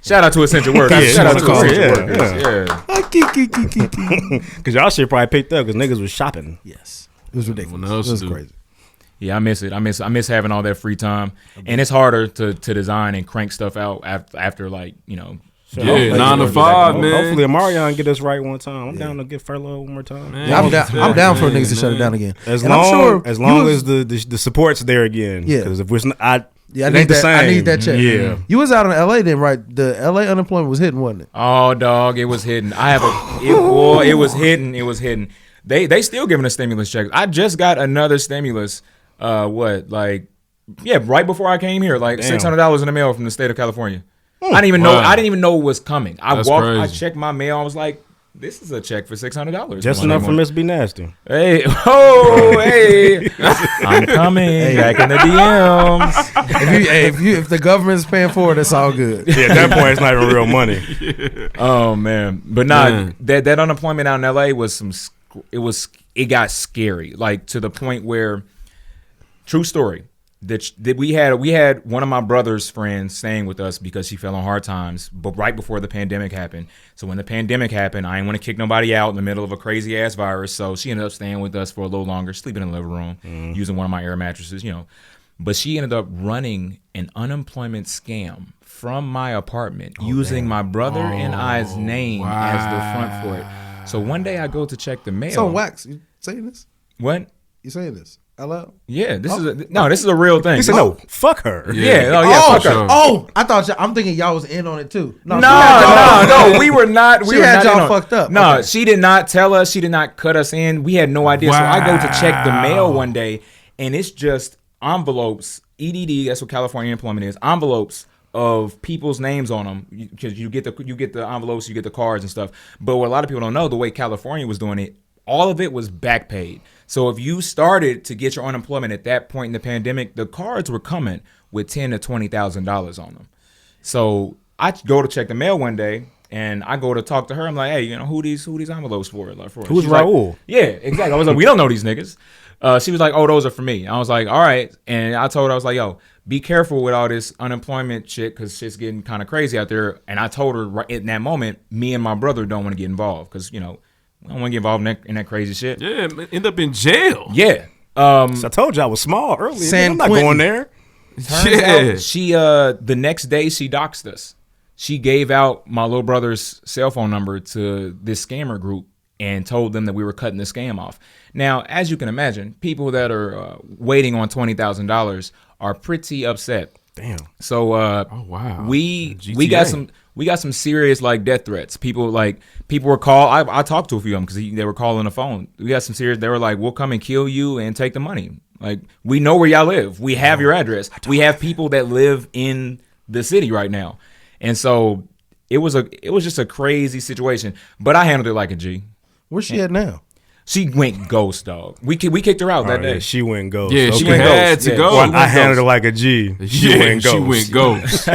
Shout out to essential workers. Shout out to essential workers. Yeah. Because y'all shit probably picked up because niggas was shopping. Yes. It was ridiculous. else It was to do? crazy. Yeah, I miss it. I miss having all that free time, and it's harder to design and crank stuff out after Yeah, 9 to 5, man. Hopefully, Amarion get us right one time. I'm down to get furlough one more time. Man. Yeah, I'm down for niggas to shut it down again. As And I'm long sure as the support's there again. Yeah. Because if we're not, I it need ain't the that. same. I need that check. Yeah. You was out in LA then, right? The LA unemployment was hitting, wasn't it? Oh, dog, it was hidden. It was hidden. It was hidden. They still giving us stimulus checks. I just got another stimulus. Right before I came here, like $600 in the mail from the state of California. I didn't even know. I didn't even know it was coming. I checked my mail. I was like, "This is a check for $600." Just enough for Miss B Nasty. Hey, I'm coming back in the DMs. If the government's paying for it, that's all good. Yeah, at that point, it's not even real money. Oh man, but that unemployment out in LA was it got scary, like to the point where, true story, that we had one of my brother's friends staying with us because she fell on hard times, but right before the pandemic happened. So when the pandemic happened, I didn't want to kick nobody out in the middle of a crazy ass virus, so she ended up staying with us for a little longer, sleeping in the living room, using one of my air mattresses, But she ended up running an unemployment scam from my apartment using my brother and I's name as the front for it. So one day I go to check the mail. So wax, you saying this? What? You saying this? Hello? Yeah, this is a real thing. He said, "No, fuck her." Fuck her. I thought I'm thinking y'all was in on it too. No, we were not. She had y'all fucked up. No, she did not tell us. She did not cut us in. We had no idea. So I go to check the mail one day, and it's just envelopes. EDD. That's what California employment is. Envelopes of people's names on them, because you get the envelopes, you get the cards and stuff. But what a lot of people don't know, the way California was doing it, all of it was back paid. So if you started to get your unemployment at that point in the pandemic, the cards were coming with $10,000 to $20,000 on them. So I go to check the mail one day, and I go to talk to her. I'm like, "Hey, who these envelopes for?" Who's Raul? Yeah, exactly. I was like, "We don't know these niggas." She was like, "Oh, those are for me." I was like, "All right." And I told her, I was like, "Yo, be careful with all this unemployment shit, because shit's getting kind of crazy out there." And I told her right in that moment, me and my brother don't want to get involved, because we don't want to get involved in that crazy shit. Yeah, end up in jail. Yeah. So I told you I was small earlier. I'm not going there. Turns out she the next day she doxed us. She gave out my little brother's cell phone number to this scammer group and told them that we were cutting the scam off. Now, as you can imagine, people that are waiting on $20,000 are pretty upset. Damn. So wow. we got some serious like death threats. People were called. I talked to a few of them because they were calling the phone. We got some serious. They were like, "We'll come and kill you and take the money. Like, we know where y'all live. We have your address. We have people that live in the city right now." And so it was just a crazy situation. But I handled it like a G. Where's she at now? She went ghost, dog. We kicked her out that day. Yeah, she went ghost. Yeah, Okay. she had to go. Well, I handled it like a G. She went ghost. She went ghost.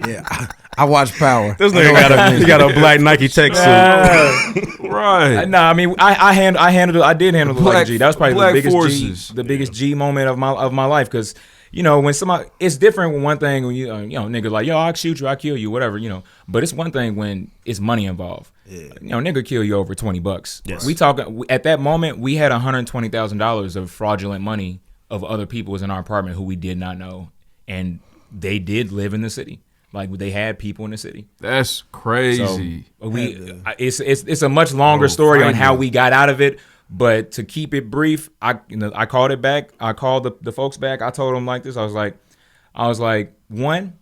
Yeah, I watched Power. This nigga got a black Nike tech suit. Right. No, I mean I did handle it like a G. That was probably the biggest G moment of my life, because when somebody, it's different when one thing when nigga like, "Yo, I'll shoot you, I'll kill you, whatever, but it's one thing when it's money involved. Nigga kill you over $20. Yes. We talk at that moment, we had $120,000 of fraudulent money of other people was in our apartment who we did not know, and they did live in the city. Like, they had people in the city. That's crazy. So it's a much longer story on how we got out of it. But to keep it brief, I called it back. I called the folks back. I told them like this. I was like, one,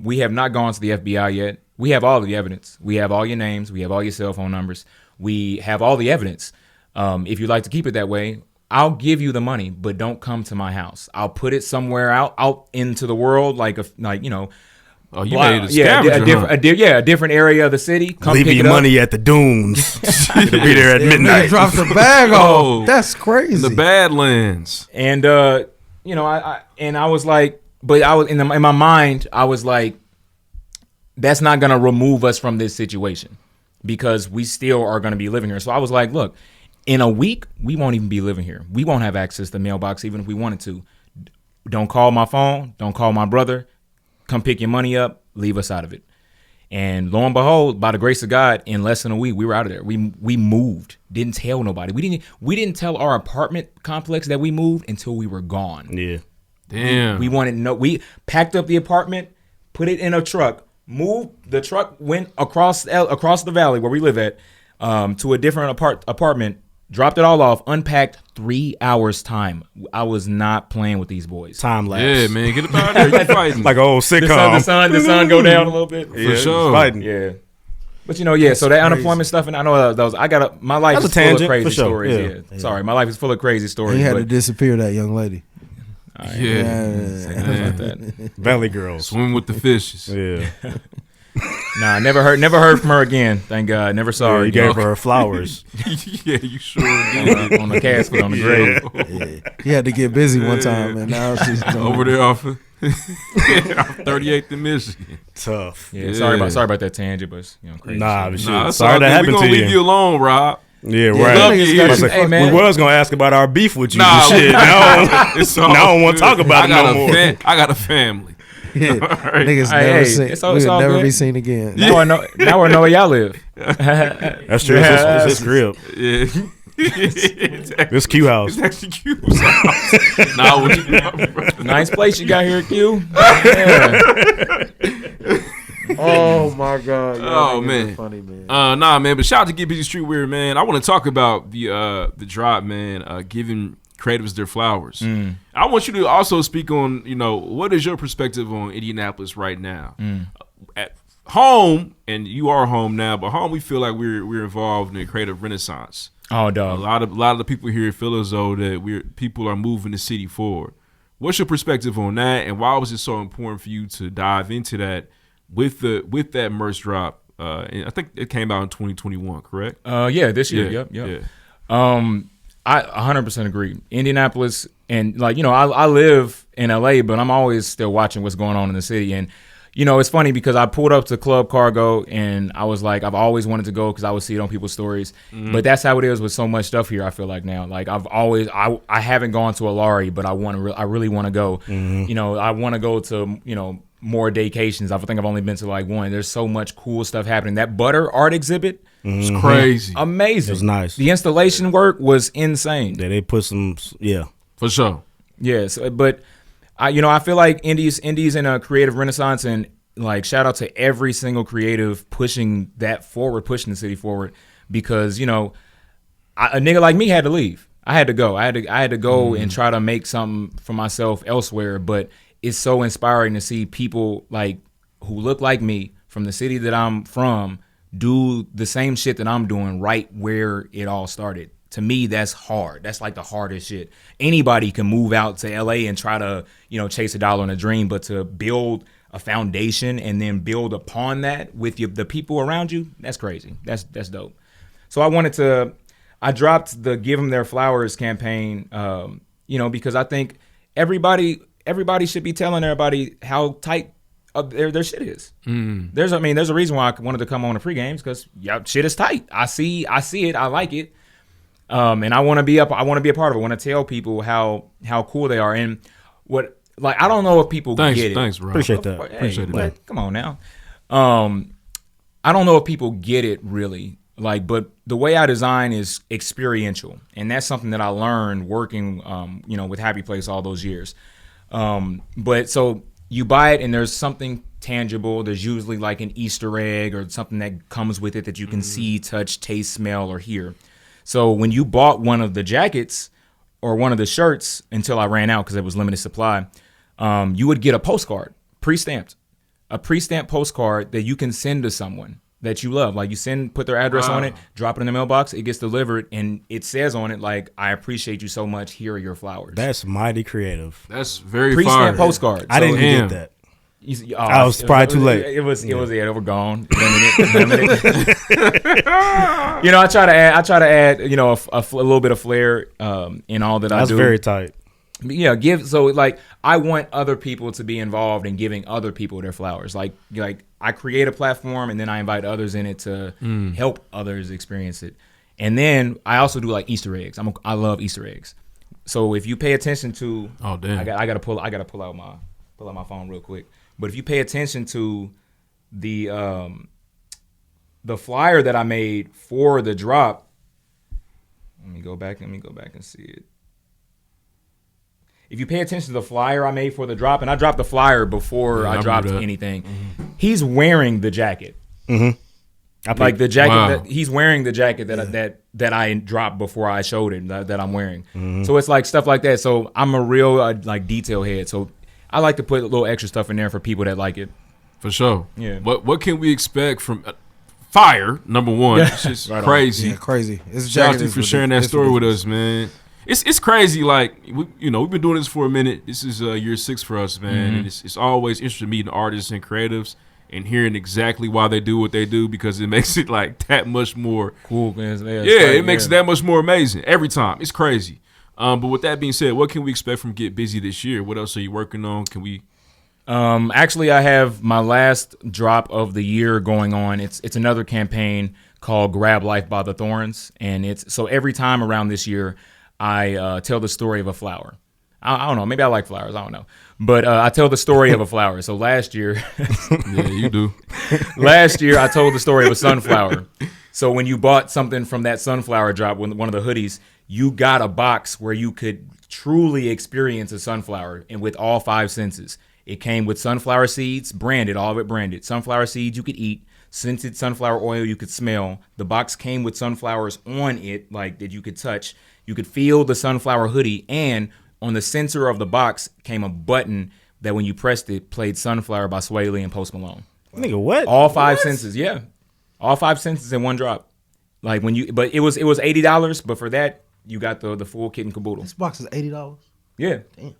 we have not gone to the FBI yet. We have all the evidence. We have all your names. We have all your cell phone numbers. We have all the evidence. If you'd like to keep it that way, I'll give you the money, but don't come to my house. I'll put it somewhere out into the world, like you know. Oh, you made a scavenger hunt. A different area of the city. Come leaving your money at the dunes. It'll be there at midnight. Drops the bag off. That's crazy. In the Badlands. And you know, I was like, but I was in my mind, I was like, that's not gonna remove us from this situation because we still are gonna be living here. So I was like, look, in a week we won't even be living here. We won't have access to the mailbox even if we wanted to. Don't call my phone. Don't call my brother. Come pick your money up, leave us out of it. And lo and behold, by the grace of God, in less than a week, we were out of there. We moved. Didn't tell nobody. We didn't tell our apartment complex that we moved until we were gone. Yeah. Damn. We wanted to know. We packed up the apartment, put it in a truck, moved. The truck went across the valley where we live at to a different apartment. Dropped it all off, unpacked, 3 hours time. I was not playing with these boys. Time lapse. Yeah, man, get up out of there. You fighting. Like an old sitcom. The sun go down a little bit. For sure. Fighting. Yeah. But you know, yeah, so that unemployment stuff, and I know those, my life is full of crazy stories. Yeah. Sorry, my life is full of crazy stories. He had to disappear that young lady. Yeah. Valley girls. Swim with the fishes. Yeah. Nah, I never heard from her again. Thank God. Never saw her. You gave her flowers. Yeah, you sure did. On the casket, on the grave. Yeah. He had to get busy one time, and now she's over there off 38th in Michigan. Tough. Yeah. Sorry about that tangent, but crazy. Nah, but Nah, sorry that happened to you. We're gonna leave you alone, Rob. Yeah, right. Hey, man. We was gonna ask about our beef with you. Nah, shit. Now I don't want to talk about it no more. I got a family. Yeah. Right. Niggas never be seen again. Now I know where y'all live. That's true. It's his crib. Yeah. This Q house. It's actually Q's house. Nah, what you nice place you got here at Q. Yeah. Oh my God! Oh man, funny man. Nah, man. But shout out to Get Busy Streetwear, man. I want to talk about the drop, man. Giving creatives their flowers. I want you to also speak on, what is your perspective on Indianapolis right now? At home, and you are home now, but home we feel like we're involved in a creative renaissance. Oh, dog. A lot of the people here feel as though that people are moving the city forward. What's your perspective on that, and why was it so important for you to dive into that with that merch drop? And I think it came out in 2021, correct? Yeah, this year. Yep. Yeah. I 100% agree. Indianapolis, and I live in LA, but I'm always still watching what's going on in the city. And it's funny because I pulled up to Club Cargo and I was like, I've always wanted to go because I would see it on people's stories. But that's how it is with so much stuff here. I feel like now, like I haven't gone to a Lari, but I really want to go. I want to go to more daycations. I think I've only been to like one. There's so much cool stuff happening. That Butter art exhibit. It's crazy. Amazing. It was nice. The installation work was insane. Yeah, they put some, For sure. Yes, but I feel like Indy's in a creative renaissance, and like shout out to every single creative pushing that forward, pushing the city forward, because a nigga like me had to leave. I had to go. I had to go and try to make something for myself elsewhere, but it's so inspiring to see people like who look like me from the city that I'm from do the same shit that I'm doing right where it all started. To me, that's hard. That's like the hardest shit. Anybody can move out to LA and try to, chase a dollar and a dream, but to build a foundation and then build upon that with the people around you, that's crazy. That's dope. So I dropped the Give Them Their Flowers campaign, because I think everybody should be telling everybody how tight their shit is. There's a reason why I wanted to come on the PreGames, because shit is tight. I see it. I like it. And I want to be a part of it. I want to tell people how cool they are. And I don't know if people get it. Thanks, Rob. Appreciate that. Appreciate it. Come on now. I don't know if people get it really. But the way I design is experiential, and that's something that I learned working, with Happy Place all those years. But so you buy it, and there's something tangible. There's usually like an Easter egg or something that comes with it that you can see, touch, taste, smell, or hear. So when you bought one of the jackets or one of the shirts, until I ran out because it was limited supply, you would get a postcard, pre-stamped, a pre-stamped postcard that you can send to someone. that you love. Like you put their address on it, drop it in the mailbox, it gets delivered, and it says on it like, "I appreciate you so much. Here are your flowers." That's mighty creative. That's very Pre-stamp fire. postcards. I didn't get that. I was probably too late. It was they were gone. Limited. You know, I try to add, you know, a little bit of flair in all that I do. That's very tight. Yeah, I want other people to be involved in giving other people their flowers. Like I create a platform and then I invite others in it to help others experience it. And then I also do like Easter eggs. I love Easter eggs. So if you pay attention to, oh damn, I gotta pull out my phone real quick. But if you pay attention to the flyer that I made for the drop, let me go back and see it. If you pay attention to the flyer I made for the drop, and I dropped the flyer before I dropped anything, he's wearing the jacket. Mm-hmm. Like the jacket he's wearing the jacket that I dropped before I showed it that I'm wearing. Mm-hmm. So it's like stuff like that. So I'm a real like detail head. So I like to put a little extra stuff in there for people that like it. For sure. Yeah. What can we expect from Fire? Number one, it's just right crazy. Yeah, crazy. Shout out to you for sharing that story with us, man. It's crazy. Like we've been doing this for a minute. This is year 6 for us, man. And it's always interesting meeting artists and creatives and hearing exactly why they do what they do, because it makes it like that much more cool. Man. It makes it that much more amazing every time. It's crazy. But with that being said, what can we expect from Get Busy this year? What else are you working on? Can we? Actually, I have my last drop of the year going on. It's another campaign called Grab Life by the Thorns, and it's so every time around this year, I tell the story of a flower. I don't know. Maybe I like flowers. I don't know. But I tell the story of a flower. So last year. Yeah, you do. Last year, I told the story of a sunflower. So when you bought something from that sunflower drop, one of the hoodies, you got a box where you could truly experience a sunflower, and with all 5 senses. It came with sunflower seeds, branded, all of it branded. Sunflower seeds you could eat. Scented sunflower oil you could smell. The box came with sunflowers on it, like that you could touch. You could feel the sunflower hoodie, and on the center of the box came a button that when you pressed it, played Sunflower by Sway Lee and Post Malone. Nigga, what? All 5 senses, yeah. All 5 senses in one drop. Like but it was $80, but for that, you got the full kit and caboodle. This box is $80? Yeah. Damn.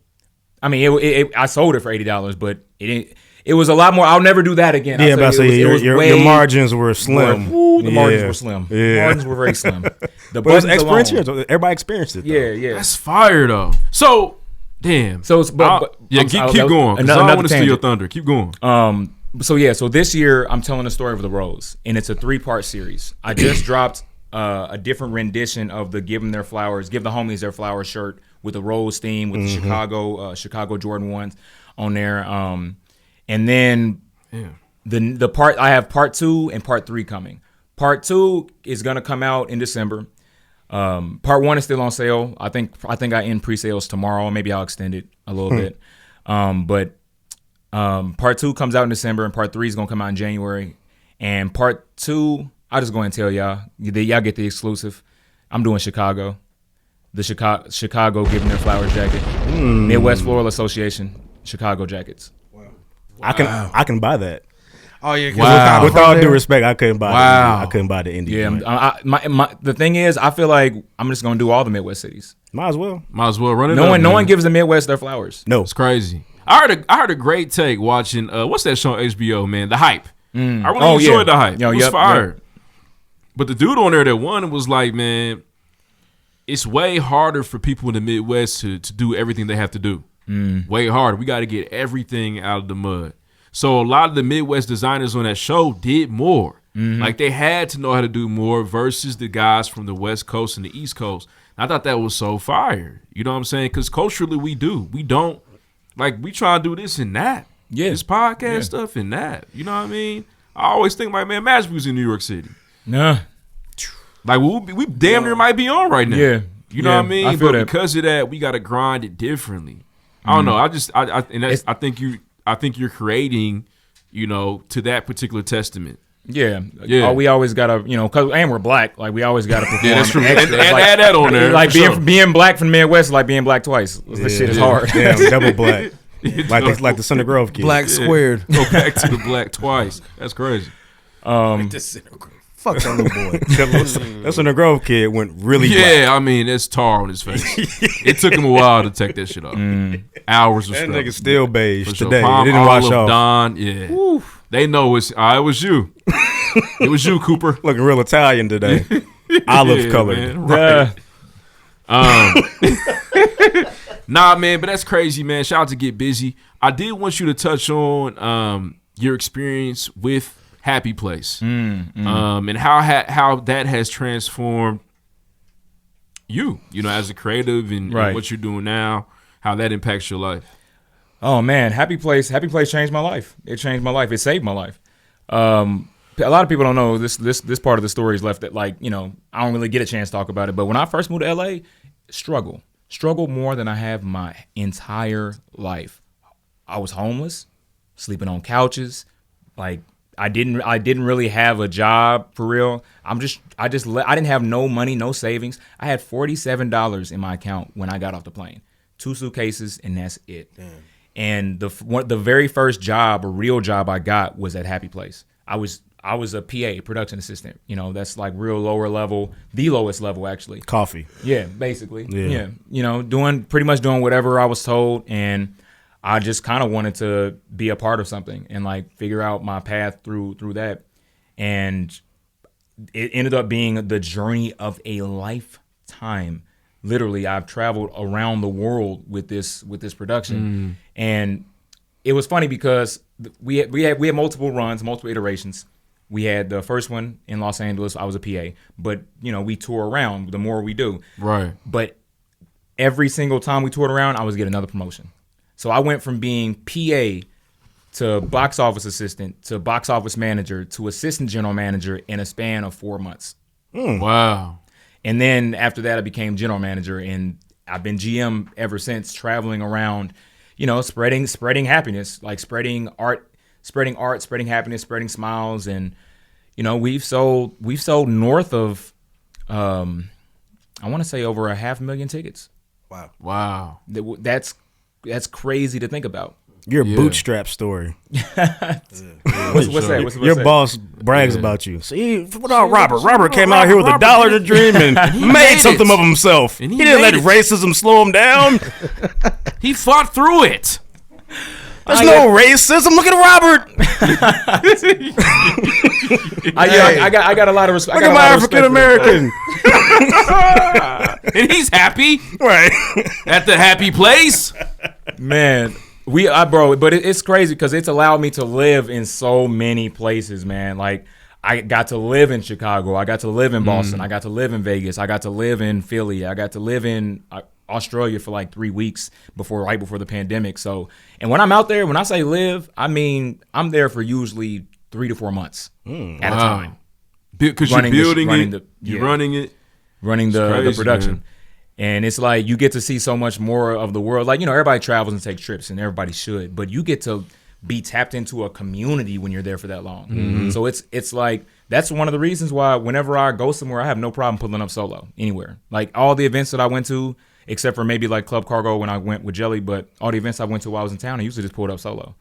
I mean, I sold it for $80, but it was a lot more. I'll never do that again. Yeah, but your margins were slim. The margins were slim. Yeah. Margins were very slim. The but it was experience. Everybody experienced it, though. Yeah. That's fire, though. So, damn. So, keep going. 'Cause I don't want to steal your thunder. Keep going. So this year I'm telling the story of the rose, and it's a 3-part series. I just dropped a different rendition of the Give the Homies Their Flowers shirt with a rose theme with the Chicago Jordan 1s on there. And then the part I have part 2 and part 3 coming. Part 2 is gonna come out in December. Part 1 is still on sale. I think I end pre-sales tomorrow. Maybe I'll extend it a little bit. But part 2 comes out in December, and part 3 is gonna come out in January. And part 2, I'll just go and tell y'all. Y'all get the exclusive. I'm doing Chicago. The Chicago Giving Their Flowers jacket. Midwest Floral Association Chicago jackets. Wow. I can buy that. Oh yeah. Wow. With all due respect, I couldn't buy. I couldn't buy the Indy. Yeah. The thing is, I feel like I'm just gonna do all the Midwest cities. Might as well run it. No one gives the Midwest their flowers. No, it's crazy. I heard a great take watching what's that show on HBO, man? The Hype. I really enjoyed The Hype. It was fire. Yep. But the dude on there that won was like, man, it's way harder for people in the Midwest to do everything they have to do. Way harder. We got to get everything out of the mud. So a lot of the Midwest designers on that show did more. Like they had to know how to do more versus the guys from the West Coast and the East Coast. And I thought that was so fire. You know what I'm saying? Because culturally we do. We don't. Like we try to do this and that. Yeah. This podcast stuff and that. You know what I mean? I always think like, man, Magic was in New York City. Nah. Like we damn near might be on right now. Yeah. You know what I mean? But because of that, we got to grind it differently. I don't know. I think you're creating, to that particular testament. Yeah. We always gotta, and we're black. Like we always gotta perform. Yeah, that's true. Extra. And add that on there. Like being black from the Midwest is like being black twice. This shit is hard. Damn, double black. like the Center Grove kid. Black squared. Go back to the black twice. That's crazy. Fuck that little boy. That's when the Grove kid went really black. I mean, it's tar on his face. It took him a while to take that shit off. Hours of That struggle. nigga still beige For sure. today. Palm It didn't wash olive, off. Don, yeah. Woo. They know it was you. It was you, Cooper. Looking real Italian today. Olive colored. Man, right. Nah, man, but that's crazy, man. Shout out to Get Busy. I did want you to touch on your experience with Happy Place, and how that has transformed you know, as a creative and what you're doing now, how that impacts your life. Oh man, Happy Place changed my life. It changed my life. It saved my life. A lot of people don't know this part of the story is left that, like, you know, I don't really get a chance to talk about it. But when I first moved to LA, struggle more than I have my entire life. I was homeless, sleeping on couches, like. I didn't really have a job for real. I didn't have no money, no savings. I had $47 in my account when I got off the plane. 2 suitcases, and that's it. Damn. And the very first job, a real job I got, was at Happy Place. I was a PA, production assistant. You know, that's like real lower level, the lowest level actually. Coffee. Yeah, basically. Yeah. You know, pretty much doing whatever I was told, and I just kind of wanted to be a part of something and like figure out my path through that. And it ended up being the journey of a lifetime. Literally, I've traveled around the world with this production. And it was funny because we had multiple runs, multiple iterations. We had the first one in Los Angeles. I was a PA, but you know, we tour around the more we do. Right. But every single time we toured around, I was getting another promotion. So I went from being PA to box office assistant to box office manager to assistant general manager in a span of 4 months. Wow. And then after that, I became general manager, and I've been GM ever since, traveling around, you know, spreading happiness, like spreading art, spreading happiness, spreading smiles. And, you know, we've sold north of, I want to say over 500,000 tickets. Wow. That's crazy to think about. Your bootstrap story. What's that? What's Your that? boss brags about you. See, what about Robert? Robert came out here with $1 to dream and made something of himself. And he didn't let racism slow him down. He fought through it. There's no racism. Look at Robert. I got a lot of respect. Look at my African American. And he's happy. Right. At the Happy Place. Man, but it's crazy because it's allowed me to live in so many places, man. Like, I got to live in Chicago. I got to live in Boston. I got to live in Vegas. I got to live in Philly. I got to live in Australia for like 3 weeks right before the pandemic. So, and when I'm out there, when I say live, I mean I'm there for usually 3 to 4 months at a time. Because you're building it, you're running it, running the crazy, production. Man. And it's like you get to see so much more of the world. Like, you know, everybody travels and takes trips, and everybody should, but you get to be tapped into a community when you're there for that long. Mm-hmm. So it's like, that's one of the reasons why whenever I go somewhere, I have no problem pulling up solo anywhere. Like all the events that I went to, except for maybe like Club Cargo when I went with Jelly, but all the events I went to while I was in town, I usually just pulled up solo.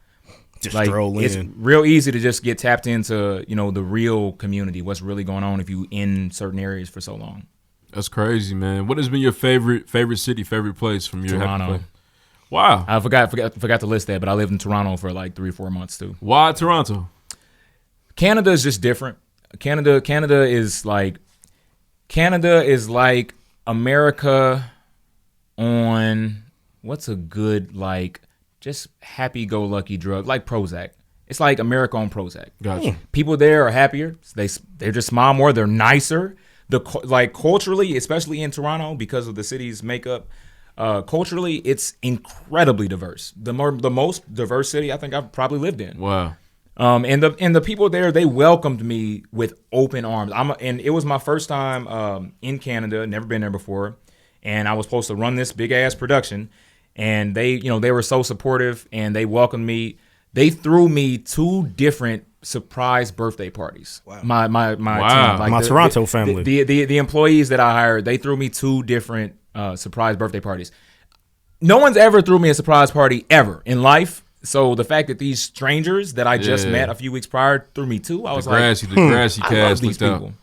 Just like, stroll in. It's real easy to just get tapped into, you know, the real community, what's really going on if you in certain areas for so long. That's crazy, man. What has been your favorite city, favorite place from your Toronto. Happy Place? Wow. I forgot to list that, but I lived in Toronto for like 3 or 4 months too. Why Toronto? Canada is just different. Canada is like America on what's a good, like, just happy-go-lucky drug, like Prozac. It's like America on Prozac. Gotcha. People there are happier. They just smile more. They're nicer. Like culturally, especially in Toronto, because of the city's makeup, culturally it's incredibly diverse. The most diverse city I think I've probably lived in. Wow. And the people there, they welcomed me with open arms. And it was my first time in Canada, never been there before, and I was supposed to run this big ass production, and they were so supportive, and they welcomed me. They threw me 2 different surprise birthday parties. Wow. My team, like my Toronto family. The employees that I hired, they threw me 2 different surprise birthday parties. No one's ever threw me a surprise party ever in life So the fact that these strangers that I just met a few weeks prior threw me too, I was the grassy I love cast these looked people. out.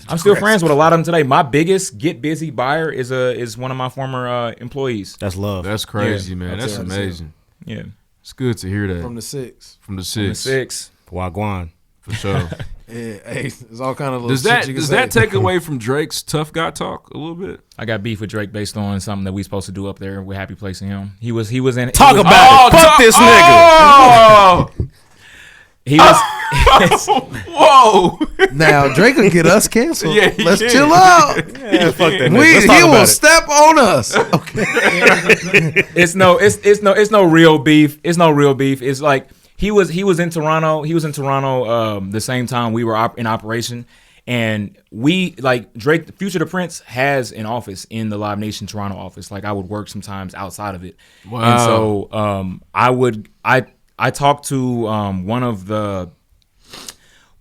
I'm still friends with a lot of them today. My biggest Get Busy buyer is one of my former employees. That's love. That's crazy, man. That's That's it. amazing. Yeah, It's good to hear that From the 6. from the the six, 6. Wagwan. for sure. Yeah, hey, there's all kind of little Does that shit you can does say. that take away from Drake's tough guy talk a little bit? I got beef with Drake based on something that we supposed to do up there with Happy Place and him. He was in Talk he was, about it. Fuck this nigga. Oh, He was whoa! Now Drake will get us canceled. Yeah, he Let's can. chill out. Yeah, fuck that nigga. Let's talk He will about it. step on us. Okay. it's no real beef. It's no real beef. It's like he was in Toronto. He was in Toronto the same time we were in operation. And we, like, Drake, Future the Prince has an office in the Live Nation Toronto office. Like, I would work sometimes outside of it. Wow. And so I talked to one of the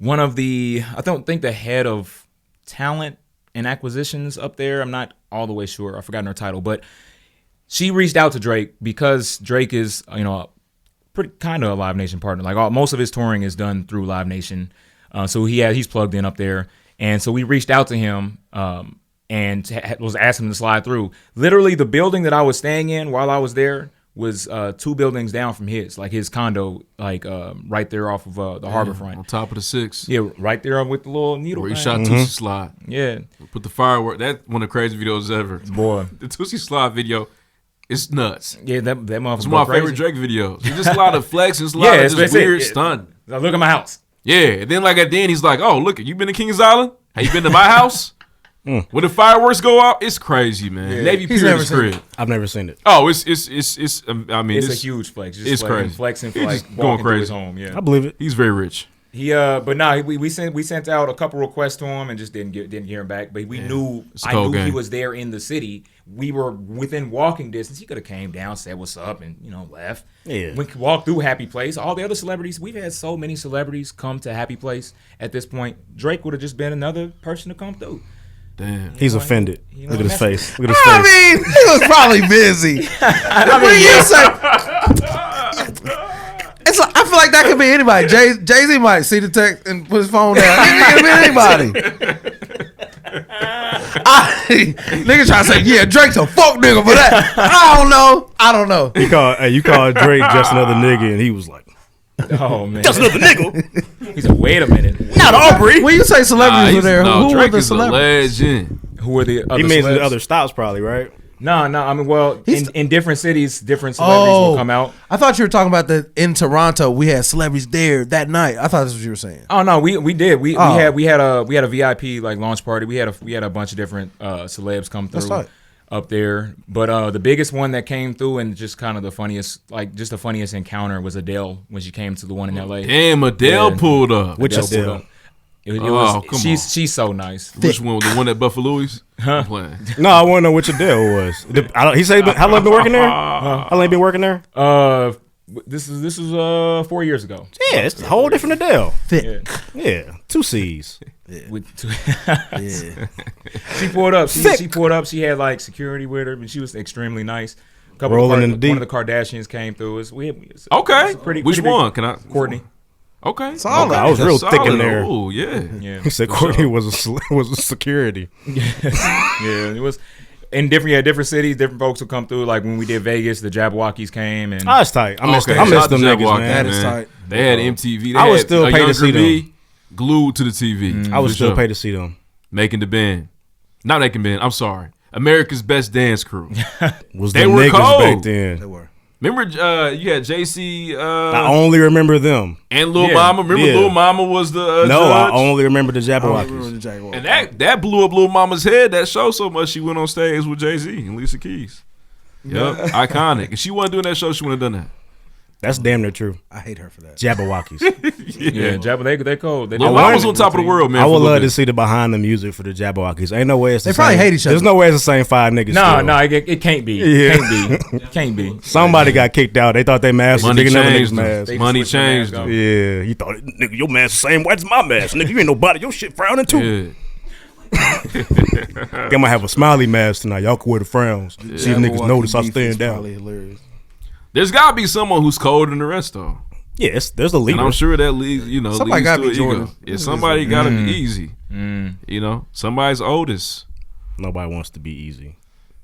I don't think the head of talent and acquisitions up there. I'm not all the way sure. I've forgotten her title, but she reached out to Drake because Drake is, pretty kind of a Live Nation partner. Like most of his touring is done through Live Nation. So he's plugged in up there. And so we reached out to him and was asking him to slide through. Literally, the building that I was staying in while I was there was 2 buildings down from his condo, like right there off of the harbor front. On top of the 6. Yeah, right there with the little needle. Where he thing. shot Tootsie Slide. Yeah, Put the firework. That's one of the crazy videos ever. boy. The Tootsie Slide video, it's nuts. Yeah, that motherfucker. It's one of my favorite Drake videos. It's just a lot of flex. It's a lot Yeah, of it's just basically- weird stun. Now look at my house. Yeah, and then like at the end, he's like, "Oh, look, you been to Kings Island? Have you been to my house? When the fireworks go off, it's crazy, man. Yeah. Navy He's Pier never is seen crib. I've never seen it. Oh, it's. I mean, It's a huge flex. Just it's like crazy. flexing for He's like just going walking through his crazy. home. Yeah. I believe it. He's very rich. He but no, we sent out a couple requests to him and just didn't hear him back. But we knew It's a I cold knew he game. was there in the city. We were within walking distance. He could have came down, said what's up, and left. Yeah. We could walk through Happy Place. All the other celebrities, we've had so many celebrities come to Happy Place. At this point, Drake would have just been another person to come through. Damn. He's offended. You Look know, at his that's- face. Look at his face. I mean, he was probably busy. What do you say? It's like, I feel like that could be anybody. Jay-Z might see the text and put his phone down. It could be anybody. Nigga try to say, yeah, Drake's a fuck nigga for that. I don't know. You called Drake just another nigga, and he was like, Oh man, just another nigga. He said, "Wait a minute, Not Aubrey. When you say celebrities were there, who were Drake the is a celebrities? legend. who are the other?" He means celebs? the other stops probably, right? No. I mean, well, He's- in different cities, different celebrities will come out. I thought you were talking about that in Toronto. We had celebrities there that night. I thought that's what you were saying. Oh no, we did. We Oh. had a VIP like launch party. We had a bunch of different celebs come through tight. up there. But the biggest one that came through and just kind of the funniest encounter was Adele when she came to the one in LA. Damn, Adele Yeah. pulled up. Which Adele Adele? pulled up. It Oh, was come she's so nice. Which one? The one at Buffalo's? I'm playing. No, I want to know which Adele was. He said, how long been working there? How long been working there? This is 4 years ago. Yeah, it's a whole different Adele. Thick. Yeah, 2 C's. With Yeah. she pulled up. She pulled up. She had like security with her, but she was extremely nice. Rolling in the deep. One of the Kardashians came through. Okay. Pretty Which big- one? Can I? Courtney. Okay. Solid. Okay. I was That's real thick in solid. there. Oh yeah. Yeah, He said Courtney was a security. yeah. It was in different cities. Different folks would come through. Like when we did Vegas, the Jabberwockies came and I was tight. I missed Okay, I shout missed out to them niggas, Jabberwocky, man. That is tight. They had MTV. They I would had still a pay to younger see them. me glued to the TV. I would For still sure. pay to see them. Making the band. Not making band. I'm sorry. America's Best Dance Crew. Was They the were niggas cold. back They then? were. Remember, you had JC I only remember them. and Lil Yeah. Mama. Remember, Yeah. Lil Mama was the No, I judge? only remember the I don't remember Jabberwockies. the Jaguar. And that blew up Lil Mama's head. That show so much she went on stage with Jay-Z and Lisa Keys. Yep, iconic. If she wasn't doing that show, she wouldn't have done that. That's damn near true. I hate her for that. Jabberwockies. yeah, Jabba. They cold. They Lil do Mama's everything on top of the routine. world, man. I for would a little love to bit. see the behind the music for the Jabberwockies. Ain't no way it's the They probably same. hate each other. There's no way it's the same 5 niggas. No, still. no, it can't be. Yeah. Can't be. Somebody got kicked out. They thought they mask was Money bigger than other changed niggas' them. mask. They Money switched the changed mask them. up. Yeah, he thought, nigga, your mask the same white as my mask. Nigga, you ain't nobody. Your shit frowning too. Yeah. They might have a smiley mask tonight. Y'all can wear the frowns. See if niggas Jabberwocky notice I beef stand is down. probably hilarious. There's got to be someone who's colder than the rest, though. Yes, there's a leader. And I'm sure that leads, Somebody leads gotta to be an Jordan. ego. Yeah, somebody got to be easy. Somebody's oldest. Nobody wants to be easy.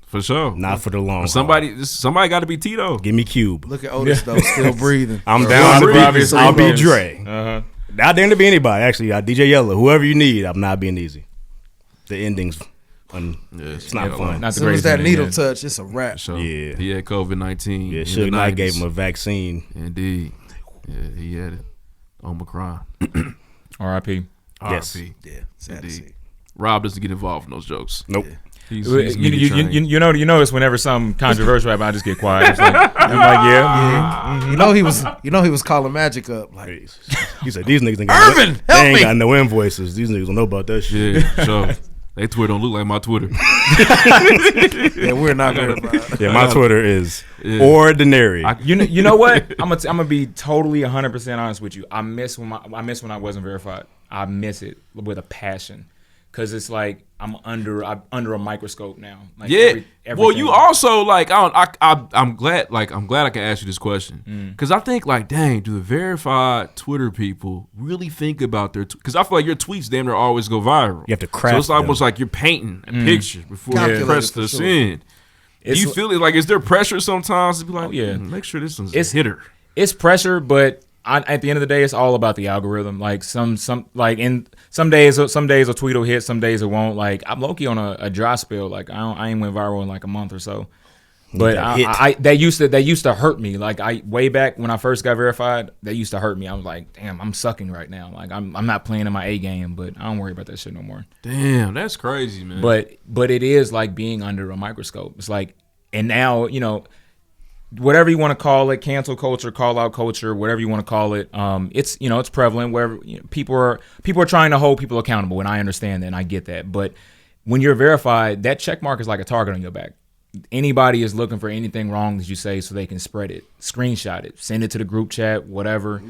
For sure. Not for the long haul. Somebody got to be Tito. Give me Cube. Look at Otis though, still breathing. I'm down to obviously I'll be votes. Dre. Not damn to be anybody. Actually, DJ Yellow, whoever you need. I'm not being easy. The endings, it's not fun. Not As the soon as greatest that man needle yet. touch, it's a wrap. So, Yeah. He had COVID-19. Yeah, in Suge the Knight 90s. gave him a vaccine. Indeed. Yeah, he had it. Omicron. R.I.P. Yes. RIP. Yeah, sad to Indeed. see. Rob doesn't get involved in those jokes. Nope. He's You notice whenever something controversial happens, I just get quiet. It's like, I'm like, yeah. You know he was calling Magic up like, He said these niggas ain't got Irvin, they help ain't me. got no invoices. These niggas don't know about that shit. Yeah, sure. They Twitter don't look like my Twitter. yeah, we're not verified. Yeah, my Twitter is ordinary. You know what? I'm gonna be totally 100% honest with you. I miss when I wasn't verified. I miss it with a passion. Cause it's like I'm under a microscope now. Like Yeah. Well, everything. you also like I'm glad I can ask you this question because I think like dang, do the verified Twitter people really think about their? Because I feel like your tweets damn near always go viral. You have to craft So it's almost them. like you're painting a picture before you Calculated press for the sure. send. Do you feel it like is there pressure sometimes to be like, yeah. make sure this one's It's- a hitter? It's pressure, but at the end of the day, it's all about the algorithm. Like some days a tweet will hit, some days it won't. Like I'm low-key on a dry spell. Like I ain't went viral in like a month or so. But that used to hurt me. Like way back when I first got verified, that used to hurt me. I was like, damn, I'm sucking right now. Like I'm not playing in my A game, but I don't worry about that shit no more. Damn, that's crazy, man. But it is like being under a microscope. It's like, and now whatever you want to call it, cancel culture, call out culture, whatever you want to call it, it's prevalent where people are trying to hold people accountable, and I understand that and I get that. But when you're verified, that check mark is like a target on your back. Anybody is looking for anything wrong that you say so they can spread it, screenshot it, send it to the group chat, whatever.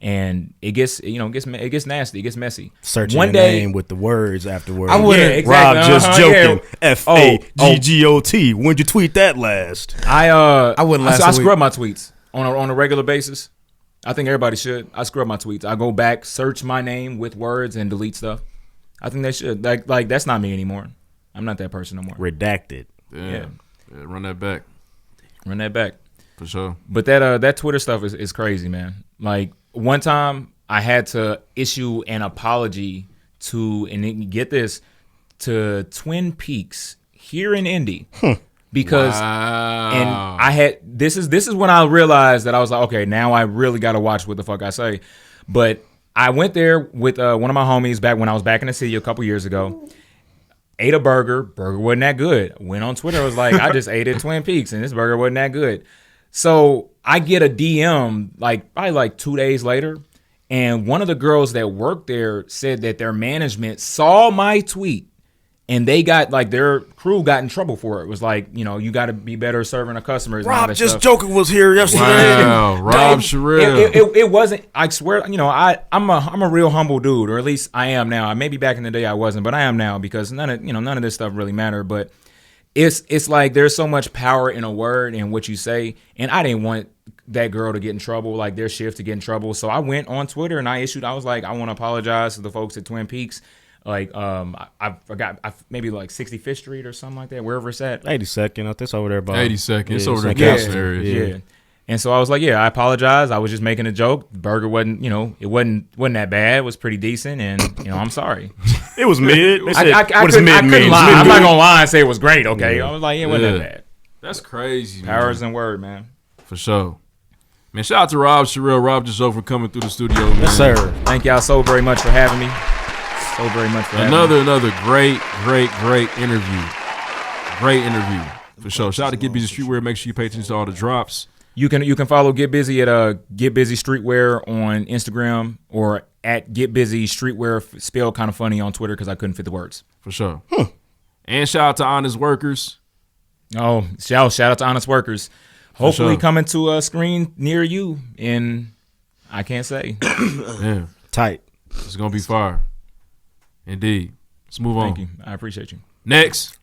And it gets nasty, it gets messy. Searching one your day, name with the words afterwards. I wouldn't. Yeah, exactly. Rob just joking. Yeah. FAGGOT. When'd you tweet that last? I wouldn't last I a week. scrub my tweets on a regular basis. I think everybody should. I scrub my tweets. I go back, search my name with words, and delete stuff. I think they should. Like that's not me anymore. I'm not that person no more. Redacted. yeah, run that back Run that back. for sure. But that Twitter stuff is crazy, man. Like one time I had to issue an apology to, and then get this, to Twin Peaks here in Indy. Because and I had this is when I realized that I was like, okay, now I really got to watch what the fuck I say. But I went there with one of my homies back when I was back in the city a couple years ago. Ate a burger wasn't that good. Went on Twitter, was like, I just ate at Twin Peaks and this burger wasn't that good. So I get a DM probably like 2 days later, and one of the girls that worked there said that their management saw my tweet and they got their crew got in trouble for it. It was like, you got to be better serving the customers. and all Rob that just stuff. joking was here yesterday. Wow, Rob Sherrell. It wasn't. I swear, I'm a real humble dude, or at least I am now. Maybe back in the day I wasn't, but I am now because none of this stuff really mattered. But it's like there's so much power in a word and what you say, and I didn't want that girl to get in trouble, like their shift to get in trouble. So I went on Twitter and I was like, I want to apologize to the folks at Twin Peaks. I forgot, maybe like 65th Street or something like that, wherever it's at. 82nd. I think it's over there. About 82nd. It's over there in Yeah. Castle area. Yeah. And so I was like, yeah, I apologize. I was just making a joke. The burger wasn't, it wasn't that bad. It was pretty decent, and I'm sorry. It was mid. They said, I what does couldn't mid mean? lie. Mid I'm not good? gonna lie and say it was great. Okay, I was like, it wasn't that bad. That's crazy, man. Powers and word, man. For sure. Man, shout out to Rob Sherrell. Rob just over coming through the studio, man. Yes, sir. Thank y'all so very much for having me. So very much for having me. Another great interview. Great interview. For sure. Shout out to Get Busy Streetwear. Make sure you pay attention to all the drops. You can follow Get Busy at Get Busy Streetwear on Instagram, or at Get Busy Streetwear, spelled kind of funny, on Twitter because I couldn't fit the words. For sure. And shout out to Honest Workers. Oh, shout out to Honest Workers. Hopefully sure. coming to a screen near you in, I can't say. Yeah. Tight. It's going to be fire. Indeed. Let's move on. Thank you. I appreciate you. Next.